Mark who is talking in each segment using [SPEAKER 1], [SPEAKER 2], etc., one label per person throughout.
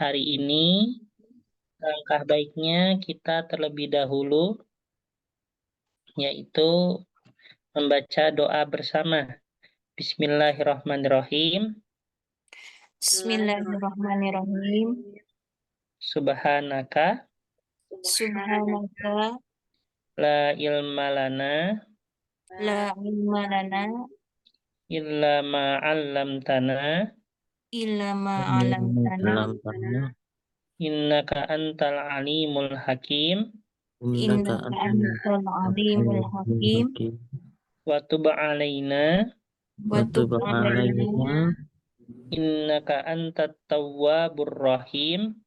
[SPEAKER 1] hari ini langkah baiknya kita terlebih dahulu yaitu membaca doa bersama. Bismillahirrahmanirrahim.
[SPEAKER 2] Bismillahirrahmanirrahim.
[SPEAKER 1] Subhanaka
[SPEAKER 2] Subhanaka
[SPEAKER 1] la ilma lana
[SPEAKER 2] la ilma lana
[SPEAKER 1] illa ma 'allamtana
[SPEAKER 2] illa ma 'allamtana
[SPEAKER 1] innaka antal alimul hakim
[SPEAKER 2] innaka antal alimul hakim
[SPEAKER 1] wa tub 'alaina
[SPEAKER 2] wa tub alaina
[SPEAKER 1] innaka antat tawwabur rahim.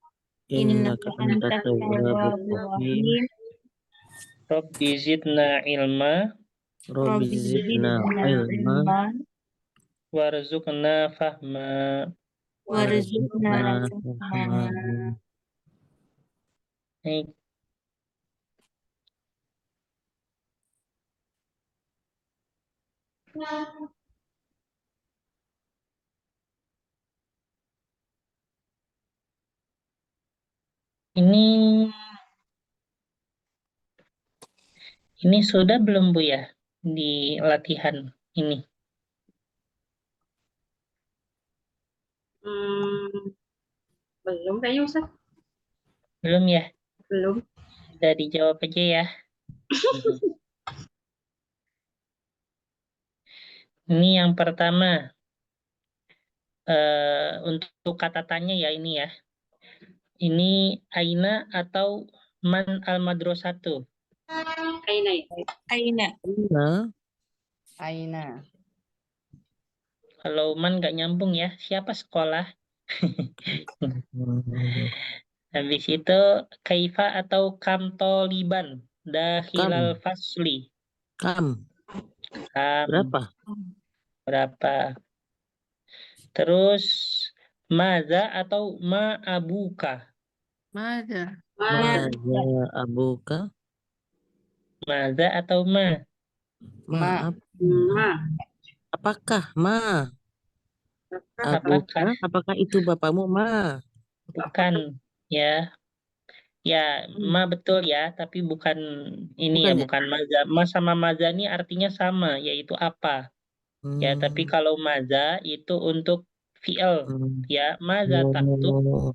[SPEAKER 2] innaka antat tawwabur rahim.
[SPEAKER 1] Rabbi zidna ilma
[SPEAKER 2] Rabbi zidna ilma
[SPEAKER 1] warzuqna fahma.
[SPEAKER 2] warzuqna fahma.
[SPEAKER 1] Baik. Ini sudah belum Bu ya di latihan ini?
[SPEAKER 3] Belum kayaknya Ustaz.
[SPEAKER 1] Belum ya?
[SPEAKER 3] Belum.
[SPEAKER 1] Udah dijawab aja ya. Ini yang pertama. Untuk kata tanya ya ini ya. Ini aina atau man al-madrasatu?
[SPEAKER 3] Aina.
[SPEAKER 2] Aina.
[SPEAKER 4] Aina.
[SPEAKER 1] Kalau man nggak nyambung ya, siapa sekolah? Habis itu kaifa atau kam toliban dakhilal fasli.
[SPEAKER 4] Kam.
[SPEAKER 1] Kam. Berapa? Terus maza atau ma abuka.
[SPEAKER 4] Maza abuka.
[SPEAKER 1] Maza atau ma.
[SPEAKER 4] Apakah ma? Abuka, apakah itu bapakmu ma?
[SPEAKER 1] Bukan ya. Ya, ma betul ya, tapi bukan ini
[SPEAKER 4] Bukan
[SPEAKER 1] ya,
[SPEAKER 4] ya?
[SPEAKER 1] bukan maza. Ma sama maza ini artinya sama, yaitu apa. Ya, tapi kalau maza itu untuk fi'il. Ya, maza taktub,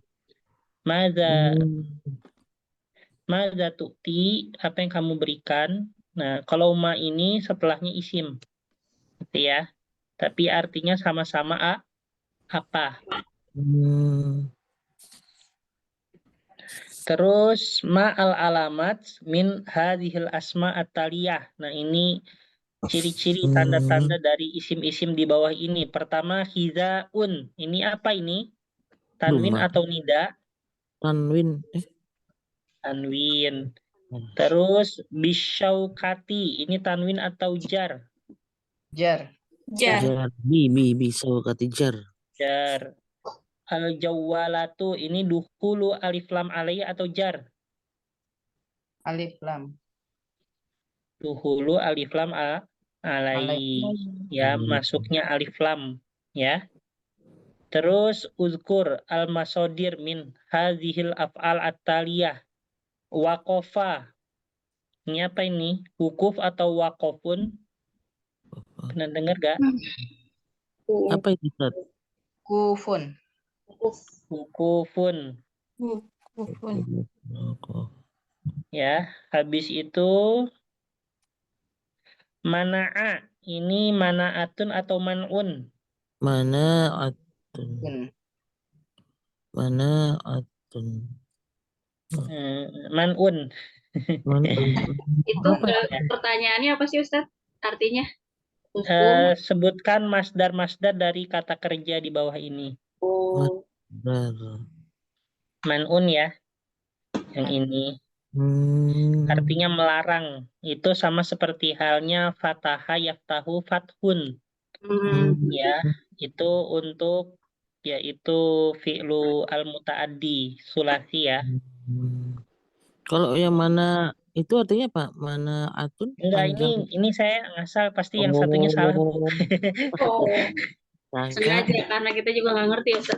[SPEAKER 1] maza tukti, apa yang kamu berikan. Nah, kalau ma ini setelahnya isim. Gitu ya. Tapi artinya sama-sama apa. Terus ma'al alamat min hadhil asma at-taliyah. Nah, ini ciri-ciri tanda-tanda dari isim-isim di bawah ini. Pertama, hizaun. Ini apa ini? Tanwin atau nida?
[SPEAKER 4] Tanwin.
[SPEAKER 1] Tanwin. Terus bisyaukati. Ini tanwin atau jar?
[SPEAKER 4] Jar. Bisyaukati jar.
[SPEAKER 1] Jar. Al-jawwalatu. Ini duhulu alif lam alaihi atau jar?
[SPEAKER 4] Alif lam.
[SPEAKER 1] Duhulu alif lam alaihi. Ya, masuknya alif lam. Ya. Terus uzkur al-masodir min hadhil af'al at-taliyah. Waqafa. Ini apa ini? Wukuf atau waqafun? Pernah dengar gak?
[SPEAKER 4] Apa itu?
[SPEAKER 2] Kufun.
[SPEAKER 1] Wukufun. Ya, habis itu mana'a. Ini mana'atun atau man'un?
[SPEAKER 4] Mana'atun.
[SPEAKER 1] Man'un.
[SPEAKER 3] Itu pertanyaannya apa sih Ustaz? Artinya?
[SPEAKER 1] Sebutkan masdar-masdar dari kata kerja di bawah ini. Man'un ya. Yang ini. Artinya melarang. Itu sama seperti halnya fataha yaftahu fathun. Ya, itu untuk yaitu fi'lu al-muta'addi, sulasi ya.
[SPEAKER 4] Kalau yang mana itu artinya apa? Mana atun?
[SPEAKER 1] Enggak, ini saya ngasal, pasti yang satunya salah, Bu.
[SPEAKER 3] Sengaja karena kita juga nggak ngerti Ustaz.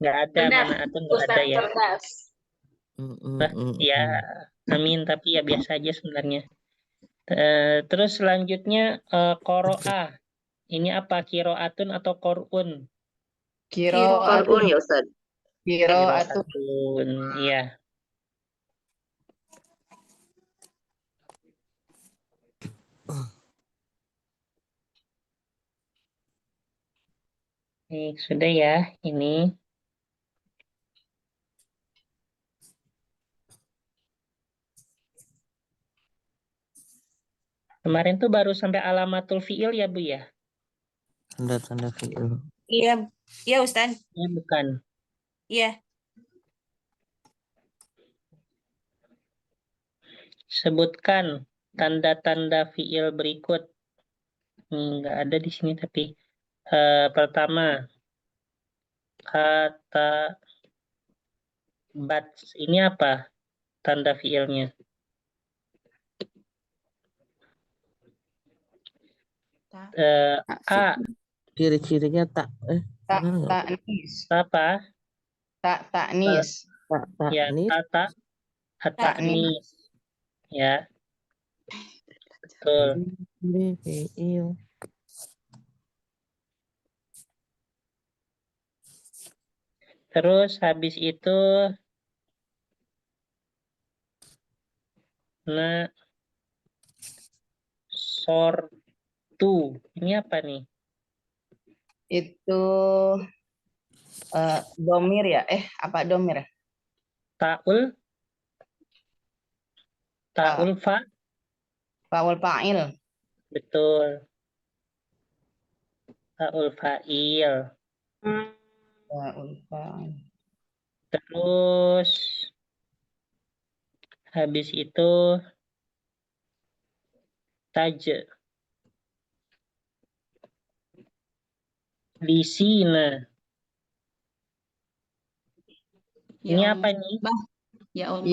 [SPEAKER 1] Nggak ada,
[SPEAKER 3] Benar,
[SPEAKER 1] manaatun nggak ada
[SPEAKER 3] Ustadz
[SPEAKER 1] ya.
[SPEAKER 3] cerdas.
[SPEAKER 1] Ya, amin, tapi ya biasa aja sebenarnya. Terus selanjutnya qoro'a. Ini apa? Kiroatun atau korun?
[SPEAKER 2] Kiroatun.
[SPEAKER 3] ya Ustadz.
[SPEAKER 2] Kiroatun.
[SPEAKER 1] Kiroatun, iya. Nih, sudah ya, ini. Kemarin tuh baru sampai alamatul fi'il ya, Bu ya?
[SPEAKER 4] Tanda-tanda fi'il.
[SPEAKER 2] Iya, iya Ustaz.
[SPEAKER 1] Ya, bukan.
[SPEAKER 2] Iya.
[SPEAKER 1] Sebutkan tanda-tanda fi'il berikut. Nggak ada di sini tapi. Pertama, kata bat. Ini apa tanda fi'ilnya? A.
[SPEAKER 4] Ciri-cirinya tak. Benar nggak?
[SPEAKER 2] Taknis.
[SPEAKER 1] Apa?
[SPEAKER 2] Taknis.
[SPEAKER 1] Ya,
[SPEAKER 4] Taknis.
[SPEAKER 1] taknis. Ya, betul.
[SPEAKER 4] Fi'il.
[SPEAKER 1] Terus habis itu sortu. Ini apa nih?
[SPEAKER 2] Itu domir ya? Apa domir?
[SPEAKER 1] Taul fa.
[SPEAKER 2] Faul fa'il.
[SPEAKER 1] Betul. Taul fa'il.
[SPEAKER 2] Faul fa'il.
[SPEAKER 1] Terus habis itu taj. Di sini. Ini apa nih?
[SPEAKER 2] Yaul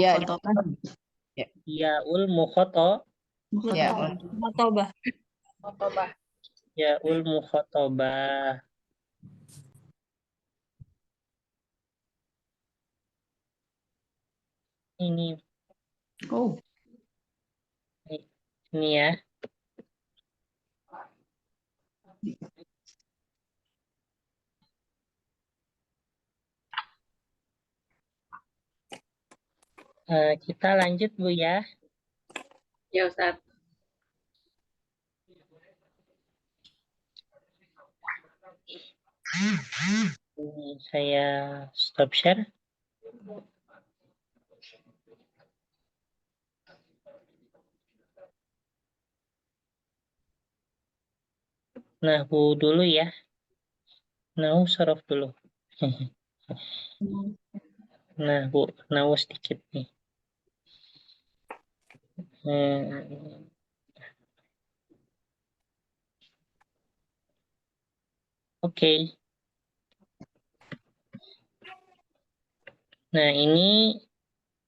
[SPEAKER 1] Yaul mukhoto.
[SPEAKER 2] Mutobah.
[SPEAKER 1] Yaul mukhotobah. Ini. Ini ya. Kita lanjut Bu ya.
[SPEAKER 3] Ya Ustadz.
[SPEAKER 1] Ini saya stop share. Nahu dulu ya. Nahu sorof dulu. Nahu sedikit nih. Oke. Nah, ini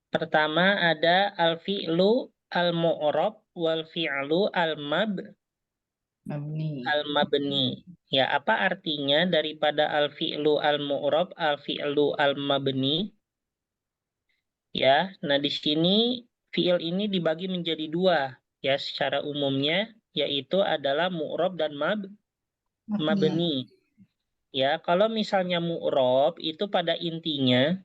[SPEAKER 1] pertama ada al-fi'lu al-mu'rab wal fi'lu al-mabni. Ya, apa artinya daripada al-fi'lu al-mu'rab, al-fi'lu al-mabni? Ya, nah di sini fi'il ini dibagi menjadi dua ya secara umumnya, yaitu adalah mu'rab dan mabni. Ya, kalau misalnya mu'rab itu pada intinya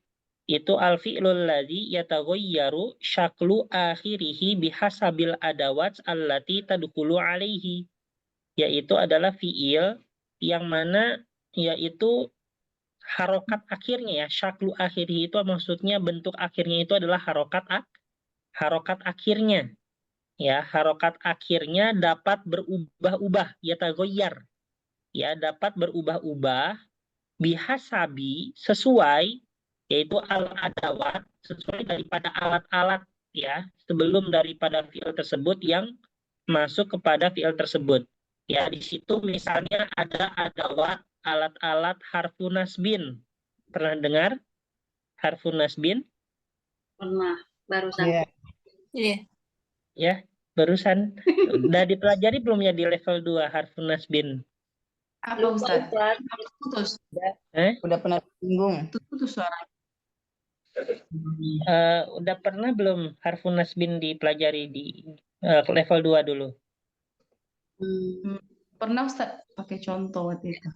[SPEAKER 1] itu al-fi'lul ladzi yataghayyaru syaklu akhirihi bihasabil adawat allati tadkhulu alaihi. Yaitu adalah fi'il yang mana yaitu harokat akhirnya ya, syaklu akhirihi itu maksudnya bentuk akhirnya itu adalah harokat akhirnya. Ya, harokat akhirnya dapat berubah-ubah, yataghayyar. Ya, dapat berubah-ubah bihasabi sesuai yaitu al-adawat sesuai daripada alat-alat ya sebelum daripada fiil tersebut yang masuk kepada fiil tersebut. Ya, di situ misalnya ada adawat alat-alat harfun nasbin. Pernah dengar harfun nasbin?
[SPEAKER 3] Pernah, barusan.
[SPEAKER 2] Iya.
[SPEAKER 1] Ya, barusan. Udah dipelajari belum ya di level 2 harfun nasbin?
[SPEAKER 2] Apa
[SPEAKER 3] Lupa
[SPEAKER 2] Ustaz?
[SPEAKER 3] Ustaz.
[SPEAKER 2] Putus.
[SPEAKER 5] Udah pernah singgung.
[SPEAKER 2] Putus suara.
[SPEAKER 1] Udah pernah belum harfun nasbin dipelajari di level 2 dulu?
[SPEAKER 2] Pernah Ustaz pakai contoh waktu itu.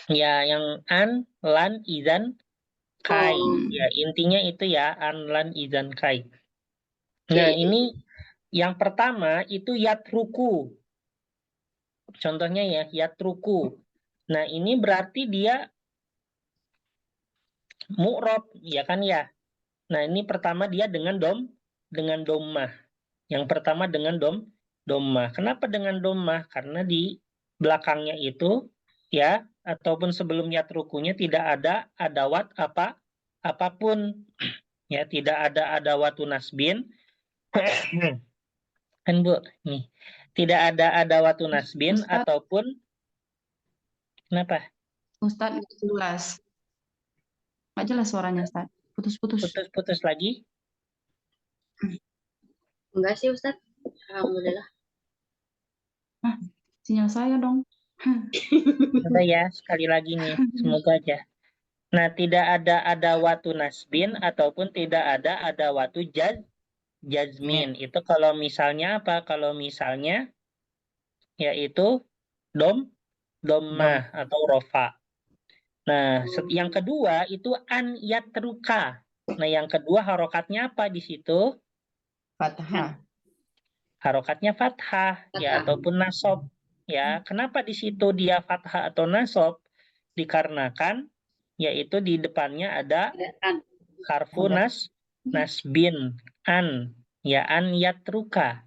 [SPEAKER 1] Ya, yang an, lan, izan, kai.
[SPEAKER 3] Oh.
[SPEAKER 1] Ya, intinya itu ya, an, lan, izan, kai. Nah, ini yang pertama itu yatruku. Contohnya ya, yatruku. Nah, ini berarti dia mu'rob, ya kan ya? Nah, ini pertama dia dengan dommah. Yang pertama dengan dommah. Kenapa dengan dommah? Karena di belakangnya itu ya, ataupun sebelum yatrukunya tidak ada adawat apapun. Ya, tidak ada adawatun nasbin. Kan Bu, nih. Tidak ada adawatun nasbin
[SPEAKER 2] Ustaz.
[SPEAKER 1] ataupun kenapa?
[SPEAKER 2] Ustaz nggak jelas. Nggak jelas suaranya Ustaz. Putus-putus.
[SPEAKER 1] Putus-putus lagi?
[SPEAKER 3] Enggak sih Ustaz. Alhamdulillah.
[SPEAKER 2] Sinyal saya dong.
[SPEAKER 1] Coba ya, sekali lagi nih. Semoga aja. Nah, tidak ada adawatu nasbin ataupun tidak ada adawatu jazmin. Itu kalau misalnya apa? Kalau misalnya yaitu dommah atau rofa. Nah, yang kedua itu an yatruka. Nah, yang kedua harokatnya apa di situ?
[SPEAKER 5] Fathah.
[SPEAKER 1] Harokatnya fathah ya ataupun nasob. Ya, kenapa di situ dia fathah atau nasob? Dikarenakan yaitu di depannya ada harfu nasbin an ya an yatruka.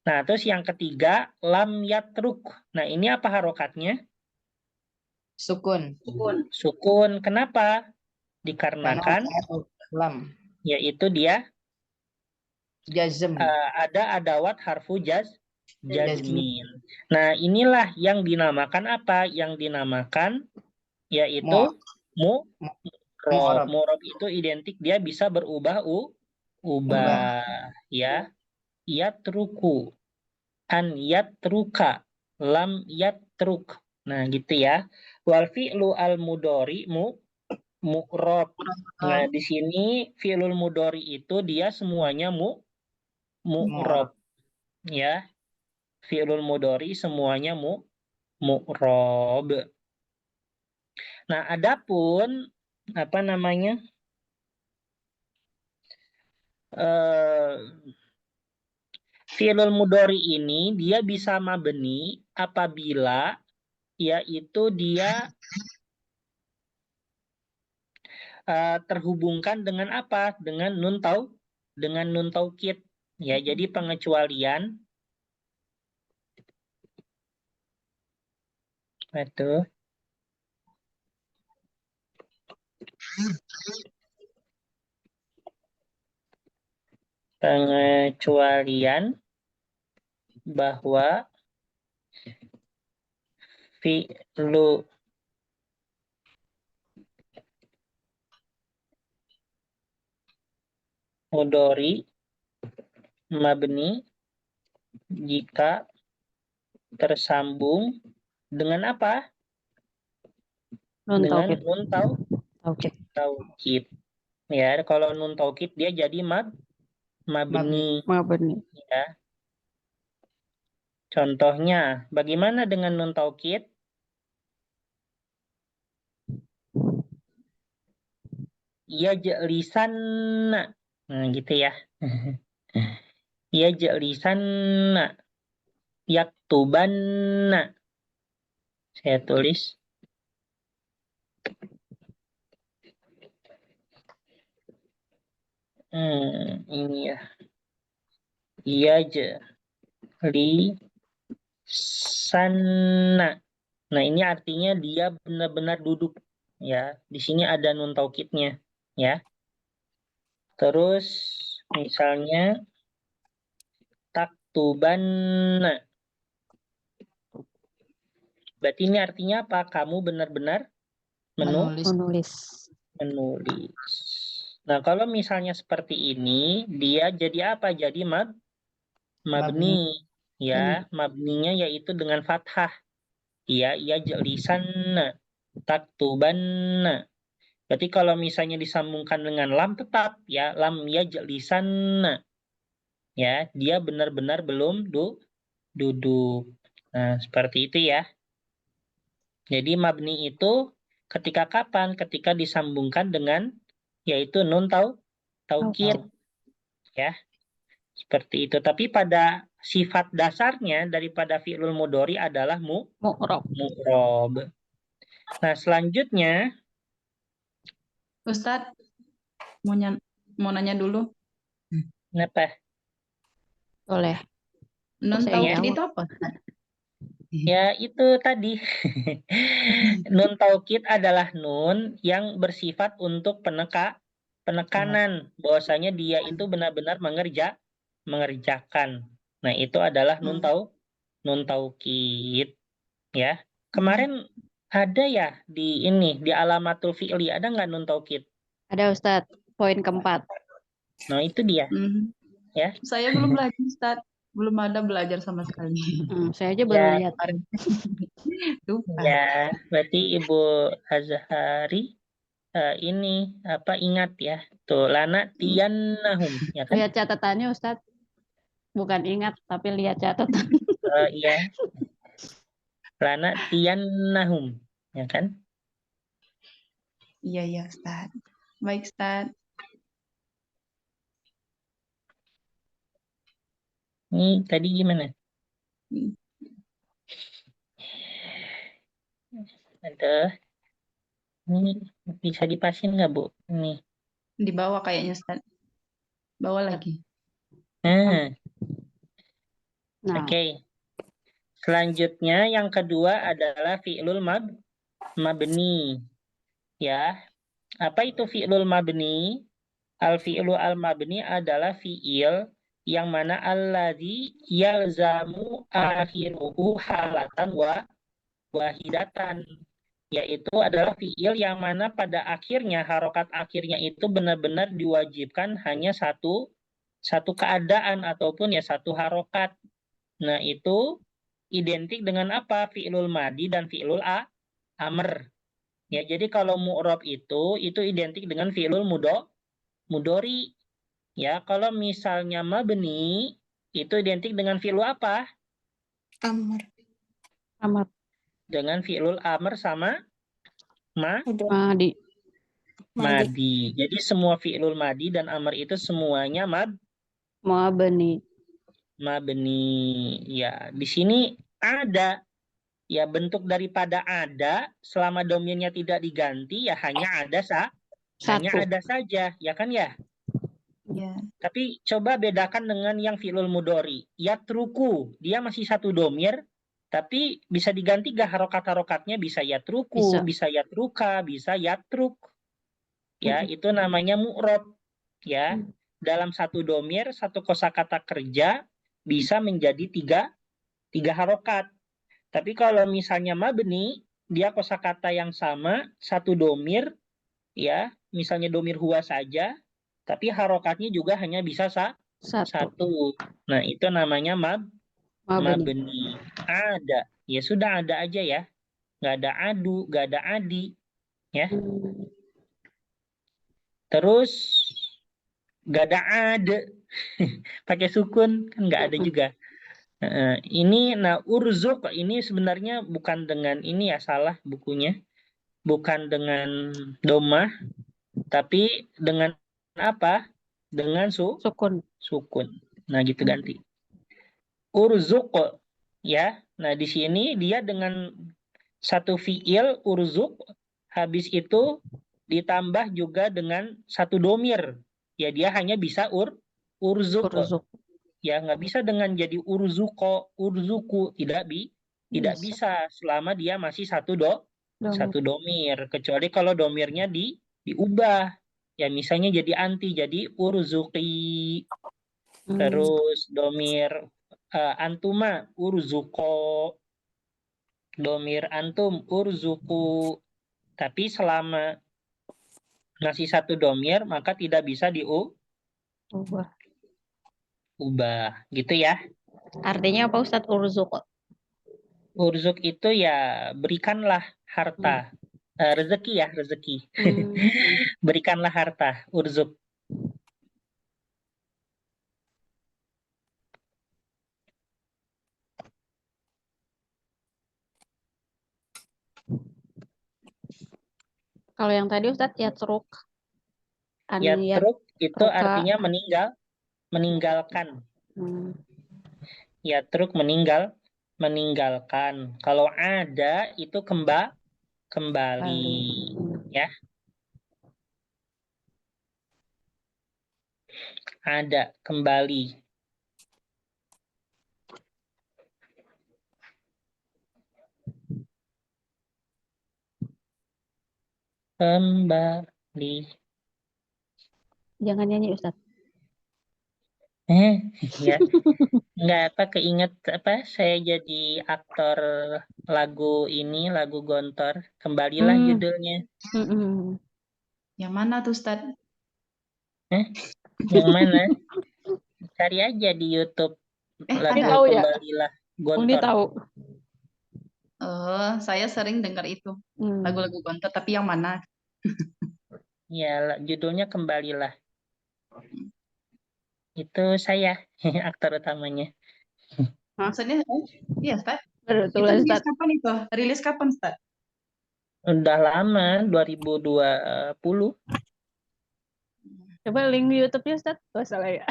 [SPEAKER 1] Nah, terus yang ketiga lam yatruk. Nah, ini apa harokatnya?
[SPEAKER 5] Sukun.
[SPEAKER 1] Sukun. Kenapa? Dikarenakan
[SPEAKER 5] Lam.
[SPEAKER 1] yaitu dia
[SPEAKER 5] Jazm.
[SPEAKER 1] ada adawat harfu jazmin. Nah, inilah yang dinamakan apa? Yang dinamakan yaitu mu'rob. Mu'rob itu identik dia bisa berubah ya. Yatruku. An yatruka. Lam yatruk. Nah, gitu ya. Wal fi'lu al mudhari mu'rob. Nah, di sini fi'lul mudhari itu dia semuanya mu'rob. Ya. Fi'lul mudhari semuanya mu'rob. Nah, adapun apa namanya? Fi'lul mudhari ini dia bisa mabni apabila yaitu dia terhubungkan dengan apa? Dengan nun taukid. Ya, jadi pengecualian itu pengecualian bahwa fi'lu mudhari mabni jika tersambung dengan apa? Dengan nun taukid. Ya, kalau nun taukid dia jadi mabni. Ya. Contohnya, bagaimana dengan nun taukid? Yajlisanna. Nah, gitu ya. Yajlisanna. Yaktubanna. Saya tulis. Ini ya. Yajlisanna. Nah, ini artinya dia benar-benar duduk. Ya, di sini ada nun taukidnya. Ya. Terus, misalnya, taktubanna. Berarti ini artinya apa? Kamu benar-benar menulis. Nah, kalau misalnya seperti ini, dia jadi apa? Jadi mabni. Ya, mabninya yaitu dengan fathah. ya yajlisanna, taktubanna. Berarti kalau misalnya disambungkan dengan lam tetap ya lam yajlisanna. Ya, dia benar-benar belum duduk. Nah, seperti itu ya. Jadi mabni itu ketika kapan? Ketika disambungkan dengan yaitu nun taukid ya. Seperti itu. Tapi pada sifat dasarnya daripada fi'lul mudhari adalah
[SPEAKER 2] Mu'rob.
[SPEAKER 1] mu'rob. Nah, selanjutnya
[SPEAKER 2] Ustadz, mau nanya dulu.
[SPEAKER 1] apa?
[SPEAKER 2] Boleh. Nun
[SPEAKER 3] saya
[SPEAKER 2] taukid
[SPEAKER 3] jawab.
[SPEAKER 2] itu apa, Ustadz?
[SPEAKER 1] Ya, itu tadi. Nun taukid adalah nun yang bersifat untuk penekanan. Bahwasanya dia itu benar-benar mengerjakan. Nah, itu adalah nun taukid. Ya. Kemarin ada ya di alamatul fi'li ada nggak nun taukid?
[SPEAKER 3] Ada Ustadz, poin keempat.
[SPEAKER 1] Nah, itu dia. Ya.
[SPEAKER 2] Saya belum belajar, Ustadz. Belum ada belajar sama sekali.
[SPEAKER 3] Saya aja baru
[SPEAKER 1] Ya.
[SPEAKER 3] lihat.
[SPEAKER 2] Lupa.
[SPEAKER 1] Ya, berarti Ibu Azhari ini ingat ya. Tuh lana tiyannahum ya kan?
[SPEAKER 3] Lihat catatannya Ustadz. Bukan ingat, tapi lihat catatan.
[SPEAKER 1] Iya. Lana tiyannahum ya kan?
[SPEAKER 2] Iya, Ustadz. Baik, Ustadz.
[SPEAKER 1] Ini tadi gimana? Ada. Ini bisa dipasin nggak, Bu? Ini.
[SPEAKER 2] Di bawah kayaknya, Ustadz. Bawah lagi.
[SPEAKER 1] Nah,
[SPEAKER 3] Nah,
[SPEAKER 1] oke. Selanjutnya yang kedua adalah fi'lul mabni. Ya. Apa itu fi'lul mabni? Al-fi'lu al-mabni adalah fi'il yang mana alladzi yalzamu akhiruhu halatan wahidatan. Yaitu adalah fi'il yang mana pada akhirnya, harokat akhirnya itu benar-benar diwajibkan hanya satu keadaan ataupun ya satu harokat. Nah, itu identik dengan apa? Fi'lul madi dan fi'lul amr. Ya, jadi kalau mu'rob itu identik dengan fi'lul mudhari. Ya, kalau misalnya mabni itu identik dengan fi'lul apa?
[SPEAKER 6] Amr.
[SPEAKER 1] Dengan fi'lul amr sama
[SPEAKER 3] Madi.
[SPEAKER 1] madi. Jadi semua fi'lul madi dan amr itu semuanya
[SPEAKER 3] Mabni.
[SPEAKER 1] mabni. Ya, di sini ada ya bentuk daripada ada selama domirnya tidak diganti ya hanya ada saja, ya kan ya?
[SPEAKER 2] Iya.
[SPEAKER 1] Tapi coba bedakan dengan yang fi'lul mudhari. Yatruku, dia masih satu domir, tapi bisa diganti gak harokat-harokatnya? Bisa yatruku, bisa yatruka, bisa yatruk. Ya, itu namanya mu'rob. Ya, dalam satu domir, satu kosakata kerja bisa menjadi tiga harokat. Tapi kalau misalnya mabni, dia kosakata yang sama, satu domir, ya, misalnya domir huwa saja, tapi harokatnya juga hanya bisa satu. Nah, itu namanya mabni. Ada. Ya sudah ada aja ya. Nggak ada adu, nggak ada adi. Ya. Terus nggak ada ade. Pakai sukun kan nggak ada juga. Ini urzuk ini sebenarnya bukan dengan ini ya, salah bukunya. Bukan dengan domah, tapi dengan apa? Dengan sukun. Nah, gitu ganti. Urzuk ya. Nah, di sini dia dengan satu fiil urzuk, habis itu ditambah juga dengan satu domir. Ya, dia hanya bisa urzuk. Ya, nggak bisa dengan jadi urzuku, tidak bisa selama dia masih satu domir, kecuali kalau domirnya diubah. Ya, misalnya jadi anti, jadi urzuki. Terus domir antuma urzuko, domir antum urzuku. Tapi selama masih satu domir maka tidak bisa ubah gitu ya.
[SPEAKER 3] Artinya apa Ustadz urzuk?
[SPEAKER 1] Urzuk itu ya berikanlah harta. Rezeki ya, rezeki.
[SPEAKER 3] Hmm.
[SPEAKER 1] Berikanlah harta, urzuk.
[SPEAKER 3] Kalau yang tadi Ustadz yatruk.
[SPEAKER 1] Ya
[SPEAKER 3] An
[SPEAKER 1] truk itu
[SPEAKER 3] yatruka.
[SPEAKER 1] artinya meninggalkan.
[SPEAKER 3] Hmm.
[SPEAKER 1] Ya truk meninggalkan. Kalau ada itu kembali.
[SPEAKER 3] Bali.
[SPEAKER 1] Ya, ada kembali. Kembali.
[SPEAKER 3] Jangan nyanyi Ustadz.
[SPEAKER 1] Ya. Nggak keinget saya jadi aktor lagu ini, lagu Gontor. Kembalilah judulnya.
[SPEAKER 3] Mm-mm.
[SPEAKER 2] Yang mana tuh, Ustad?
[SPEAKER 1] Yang mana? Cari aja di YouTube lagu
[SPEAKER 2] ada.
[SPEAKER 3] Tahu ya?
[SPEAKER 1] Kembalilah
[SPEAKER 3] Undi
[SPEAKER 1] Gontor.
[SPEAKER 3] tahu.
[SPEAKER 2] Saya sering dengar itu lagu-lagu Gontor, tapi yang mana?
[SPEAKER 1] Ya, judulnya Kembalilah. Itu saya aktor utamanya.
[SPEAKER 2] Maksudnya, iya, Ustad. Itu
[SPEAKER 3] Betul
[SPEAKER 2] rilis
[SPEAKER 3] Ustadz.
[SPEAKER 2] kapan itu? Rilis kapan, Ustad?
[SPEAKER 1] Udah lama, 2020.
[SPEAKER 3] Coba link di YouTube-nya Ustadz. Oh, salah ya.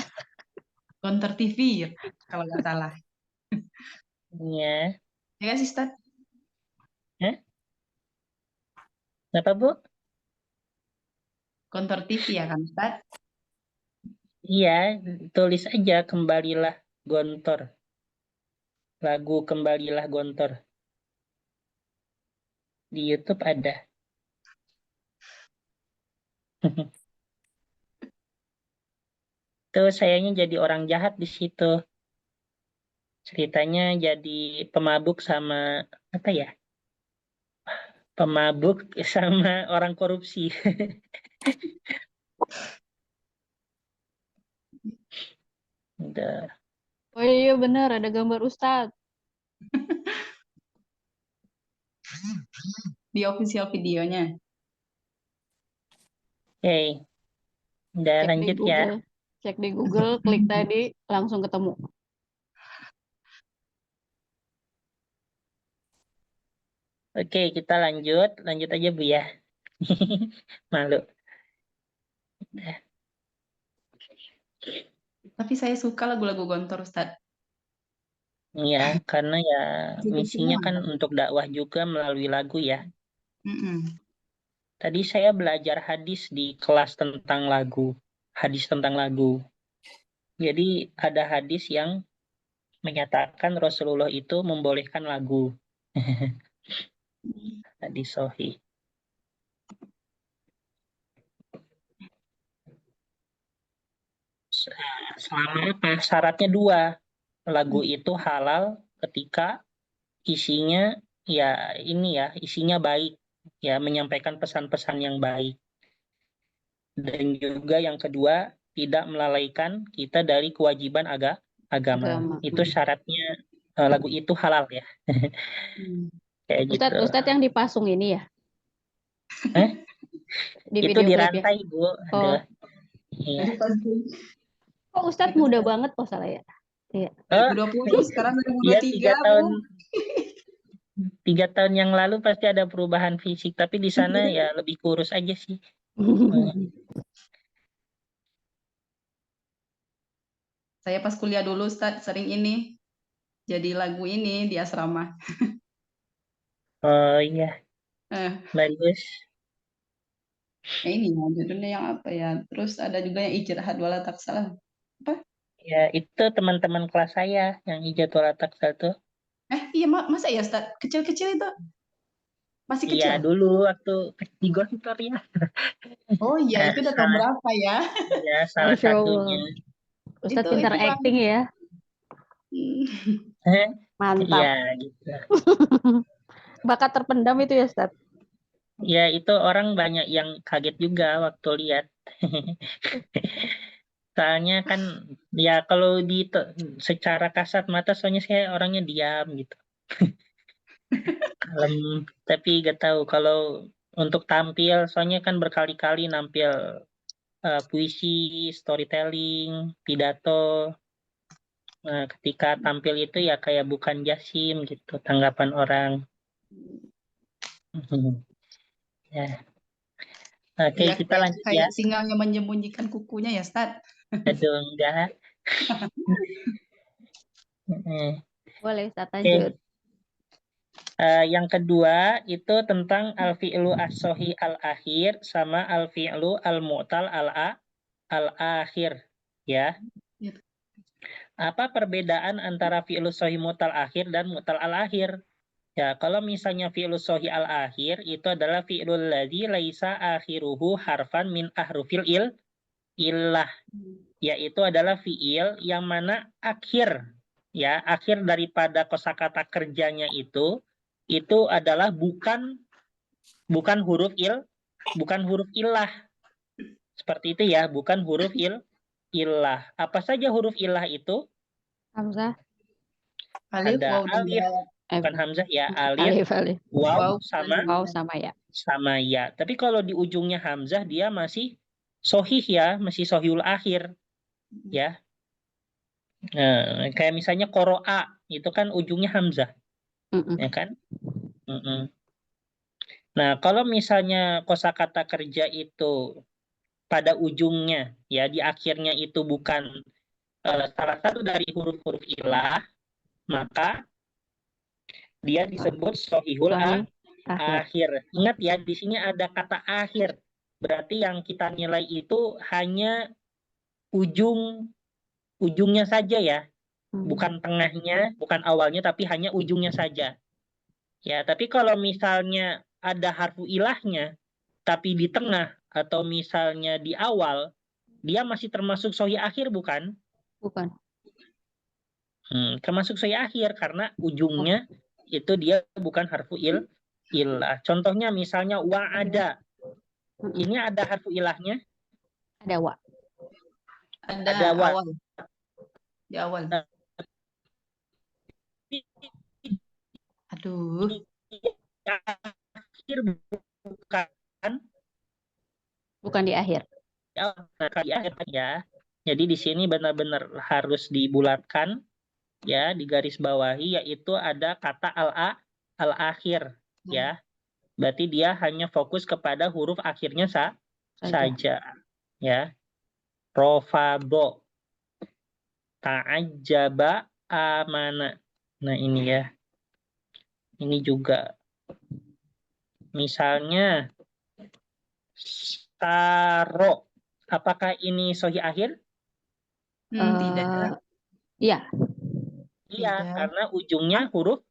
[SPEAKER 2] Gontor TV, kalau nggak salah.
[SPEAKER 1] Ya.
[SPEAKER 2] Ya nggak sih, Ustad?
[SPEAKER 1] Kenapa, Bu?
[SPEAKER 2] Gontor TV ya kan, Ustad?
[SPEAKER 1] Iya, tulis aja Kembalilah Gontor. Lagu Kembalilah Gontor. Di YouTube ada. Tuh sayanya jadi orang jahat di situ. Ceritanya jadi pemabuk sama apa ya? Pemabuk sama orang korupsi. Udah.
[SPEAKER 3] Oh iya benar, ada gambar Ustadz.
[SPEAKER 2] Di official videonya.
[SPEAKER 1] Oke. Udah
[SPEAKER 3] Cek di
[SPEAKER 1] lanjut ya.
[SPEAKER 3] Google. Cek di Google, klik tadi, langsung ketemu.
[SPEAKER 1] Oke, kita lanjut. Lanjut aja, Bu ya. Malu.
[SPEAKER 2] Tapi saya suka lagu-lagu Gontor, Ustad.
[SPEAKER 1] Ya, karena ya
[SPEAKER 2] Jadi
[SPEAKER 1] misinya
[SPEAKER 2] semua.
[SPEAKER 1] kan untuk dakwah juga melalui lagu ya.
[SPEAKER 2] Mm-mm.
[SPEAKER 1] Tadi saya belajar hadis di kelas tentang lagu. Hadis tentang lagu. Jadi ada hadis yang menyatakan Rasulullah itu membolehkan lagu. Hadis sahih. Selama apa? Syaratnya dua. Lagu itu halal ketika isinya ya ini ya, isinya baik. Ya, menyampaikan pesan-pesan yang baik. Dan juga yang kedua, tidak melalaikan kita dari kewajiban agama.
[SPEAKER 3] Agama.
[SPEAKER 1] Itu syaratnya lagu itu halal ya. Kayak gitu.
[SPEAKER 3] Ustadz yang dipasung ini ya? Di
[SPEAKER 1] Itu
[SPEAKER 3] video klipnya.
[SPEAKER 1] dirantai, Bu. Aduh. Iya.
[SPEAKER 3] Oh, Ustadz muda banget kok salah ya? Iya.
[SPEAKER 2] 2020 sekarang udah
[SPEAKER 1] Iya,
[SPEAKER 2] 23, Bu.
[SPEAKER 1] 3 tahun yang lalu pasti ada perubahan fisik, tapi di sana ya lebih kurus aja sih.
[SPEAKER 2] Saya pas kuliah dulu, Ustad, sering ini. Jadi lagu ini di asrama.
[SPEAKER 1] Oh iya, bagus.
[SPEAKER 2] Ini ya, judulnya yang apa ya? Terus ada juga yang ijtihad wala taksalah. Apa?
[SPEAKER 1] Ya, itu teman-teman kelas saya yang Ijat Wala Taksal tuh.
[SPEAKER 2] Iya, masa ya, Ustad? Kecil-kecil itu? Masih kecil?
[SPEAKER 1] Iya, dulu waktu di Gontor ya.
[SPEAKER 2] Oh iya, itu udah tahun berapa ya?
[SPEAKER 1] Ya, salah
[SPEAKER 3] Masya Allah.
[SPEAKER 1] satunya.
[SPEAKER 3] Ustadz
[SPEAKER 2] Itu
[SPEAKER 3] pintar
[SPEAKER 2] Bang.
[SPEAKER 3] acting ya. Mantap.
[SPEAKER 1] Iya, gitu.
[SPEAKER 3] Bakat terpendam itu ya, Ustadz.
[SPEAKER 1] Ya, itu orang banyak yang kaget juga waktu lihat. Soalnya kan, ya kalau secara kasat mata, soalnya saya orangnya diam gitu. Tapi gak tahu kalau untuk tampil, soalnya kan berkali-kali nampil puisi, storytelling, pidato. Nah, ketika tampil itu ya kayak bukan jasim gitu tanggapan orang. Ya. Oke,
[SPEAKER 2] Ya,
[SPEAKER 1] kita lanjut ya.
[SPEAKER 2] kayak singa yang menyembunyikan kukunya ya, Ustaz.
[SPEAKER 1] Aduh, enggak.
[SPEAKER 3] Boleh Ustaz
[SPEAKER 1] Oke.
[SPEAKER 3] lanjut.
[SPEAKER 1] Yang kedua itu tentang al-fi'lu as-sohi al-akhir sama al-fi'lu al-mu'tal al-akhir. Ya.
[SPEAKER 2] Ya.
[SPEAKER 1] Apa perbedaan antara fi'lu sohi mu'tal akhir dan mu'tal al-akhir? Ya, kalau misalnya fi'lu sohi al-akhir itu adalah fi'lul ladzi laisa akhiruhu harfan min ahrufil illah. Yaitu adalah fi'il yang mana akhir daripada kosakata kerjanya itu adalah bukan huruf illah. Seperti itu ya, bukan huruf illah. Apa saja huruf illah itu?
[SPEAKER 3] Hamzah.
[SPEAKER 2] Alif,
[SPEAKER 1] Ada
[SPEAKER 2] waw, dan
[SPEAKER 1] alif,
[SPEAKER 2] ya.
[SPEAKER 1] bukan hamzah ya, alif,
[SPEAKER 3] Alif.
[SPEAKER 1] waw,
[SPEAKER 3] Waw sama ya.
[SPEAKER 1] sama ya. Tapi kalau di ujungnya hamzah dia masih sohih ya, masih sohihul akhir ya. Nah, kayak misalnya qoro'a itu kan ujungnya hamzah, ya kan? Nah, kalau misalnya kosakata kerja itu pada ujungnya ya di akhirnya itu bukan salah satu dari huruf-huruf ilah, maka dia disebut sohihul
[SPEAKER 3] Sahih.
[SPEAKER 1] akhir. Ingat ya, di sini ada kata akhir. Berarti yang kita nilai itu hanya ujungnya saja ya. Bukan tengahnya, bukan awalnya, tapi hanya ujungnya saja. Ya, tapi kalau misalnya ada harfu ilahnya, tapi di tengah atau misalnya di awal, dia masih termasuk sohi akhir bukan?
[SPEAKER 3] Bukan.
[SPEAKER 1] Termasuk sohi akhir karena ujungnya itu dia bukan harfu ilah. Contohnya misalnya wa'ada. Ini ada harfu ilahnya?
[SPEAKER 3] Ada wa.
[SPEAKER 2] Ada
[SPEAKER 1] wa.
[SPEAKER 2] awal. Di awal. Aduh.
[SPEAKER 1] Akhir bukan?
[SPEAKER 3] Bukan di akhir.
[SPEAKER 1] Di akhir ya. Jadi di sini benar-benar harus dibulatkan ya, di garis bawahi, yaitu ada kata al-akhir ya. Berarti dia hanya fokus kepada huruf akhirnya saja ya. Rofado, ta'ajjaba, amana. Nah ini ya. Ini juga. Misalnya taro. Apakah ini sohi akhir?
[SPEAKER 2] Tidak.
[SPEAKER 3] Iya.
[SPEAKER 1] Iya,
[SPEAKER 2] Tidak.
[SPEAKER 1] karena ujungnya huruf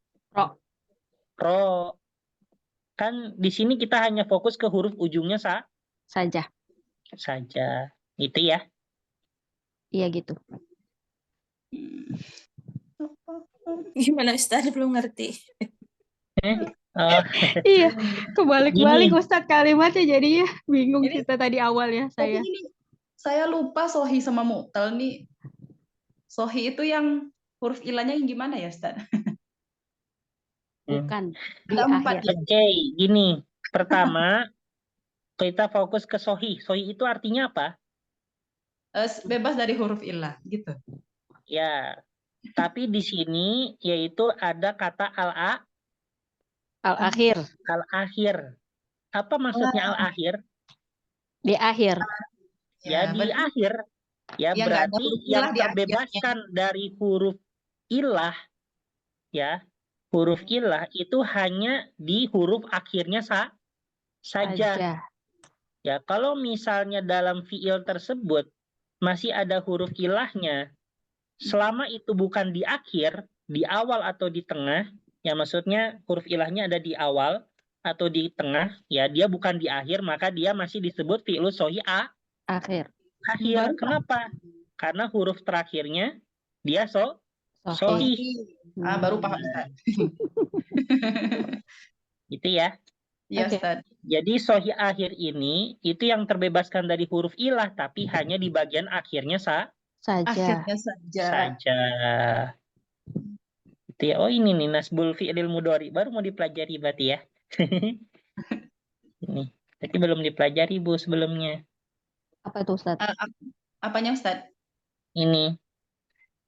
[SPEAKER 1] ro. Kan di sini kita hanya fokus ke huruf ujungnya
[SPEAKER 3] Saja.
[SPEAKER 1] Itu ya.
[SPEAKER 3] Iya gitu.
[SPEAKER 6] Gimana Ustaz? Belum ngerti.
[SPEAKER 3] Iya, kebalik-balik
[SPEAKER 1] Gini.
[SPEAKER 3] Ustaz kalimatnya jadinya bingung
[SPEAKER 2] Ini-
[SPEAKER 3] kita tadi awal ya
[SPEAKER 2] Tapi
[SPEAKER 3] saya.
[SPEAKER 2] ini saya lupa sohi sama mu'tal nih. Sohi itu yang huruf ilahnya yang gimana ya, Ustaz?
[SPEAKER 3] Bukan di
[SPEAKER 2] Ada 4
[SPEAKER 3] akhir.
[SPEAKER 2] ya.
[SPEAKER 1] Oke, gini. Pertama, kita fokus ke sohi. Sohi itu artinya apa?
[SPEAKER 2] Bebas dari huruf ilah gitu.
[SPEAKER 1] Ya, tapi di sini yaitu ada kata
[SPEAKER 3] Al-akhir.
[SPEAKER 1] al-akhir. Apa maksudnya al-akhir?
[SPEAKER 3] Di akhir.
[SPEAKER 1] Ya, di
[SPEAKER 2] berarti
[SPEAKER 1] akhir. Ya,
[SPEAKER 2] yang nggak ada
[SPEAKER 1] berarti
[SPEAKER 2] huruf
[SPEAKER 1] yang
[SPEAKER 2] ilah di akhirnya.
[SPEAKER 1] terbebaskan dari huruf ilah, ya, huruf ilah itu hanya di huruf akhirnya saja. Ya, kalau misalnya dalam fiil tersebut masih ada huruf ilahnya, selama itu bukan di akhir, di awal atau di tengah, ya maksudnya huruf ilahnya ada di awal atau di tengah, ya dia bukan di akhir, maka dia masih disebut fi'lu sohi
[SPEAKER 3] Akhir.
[SPEAKER 2] Baru
[SPEAKER 1] Kenapa? Karena huruf terakhirnya dia sohi.
[SPEAKER 2] baru paham, Ustaz.
[SPEAKER 1] Itu ya.
[SPEAKER 2] Iya,
[SPEAKER 3] Oke.
[SPEAKER 2] Ustaz.
[SPEAKER 1] Jadi sohi akhir ini itu yang terbebaskan dari huruf ilah, tapi hanya di bagian akhirnya
[SPEAKER 3] Saja.
[SPEAKER 2] Akhirnya saja.
[SPEAKER 1] saja. Itu gitu ya. Oh ini nih nasbul fi'lil mudhari baru mau dipelajari berarti ya. Ini. Tapi belum dipelajari Bu sebelumnya.
[SPEAKER 3] Apa itu Ustaz?
[SPEAKER 2] Apanya Ustaz?
[SPEAKER 1] Ini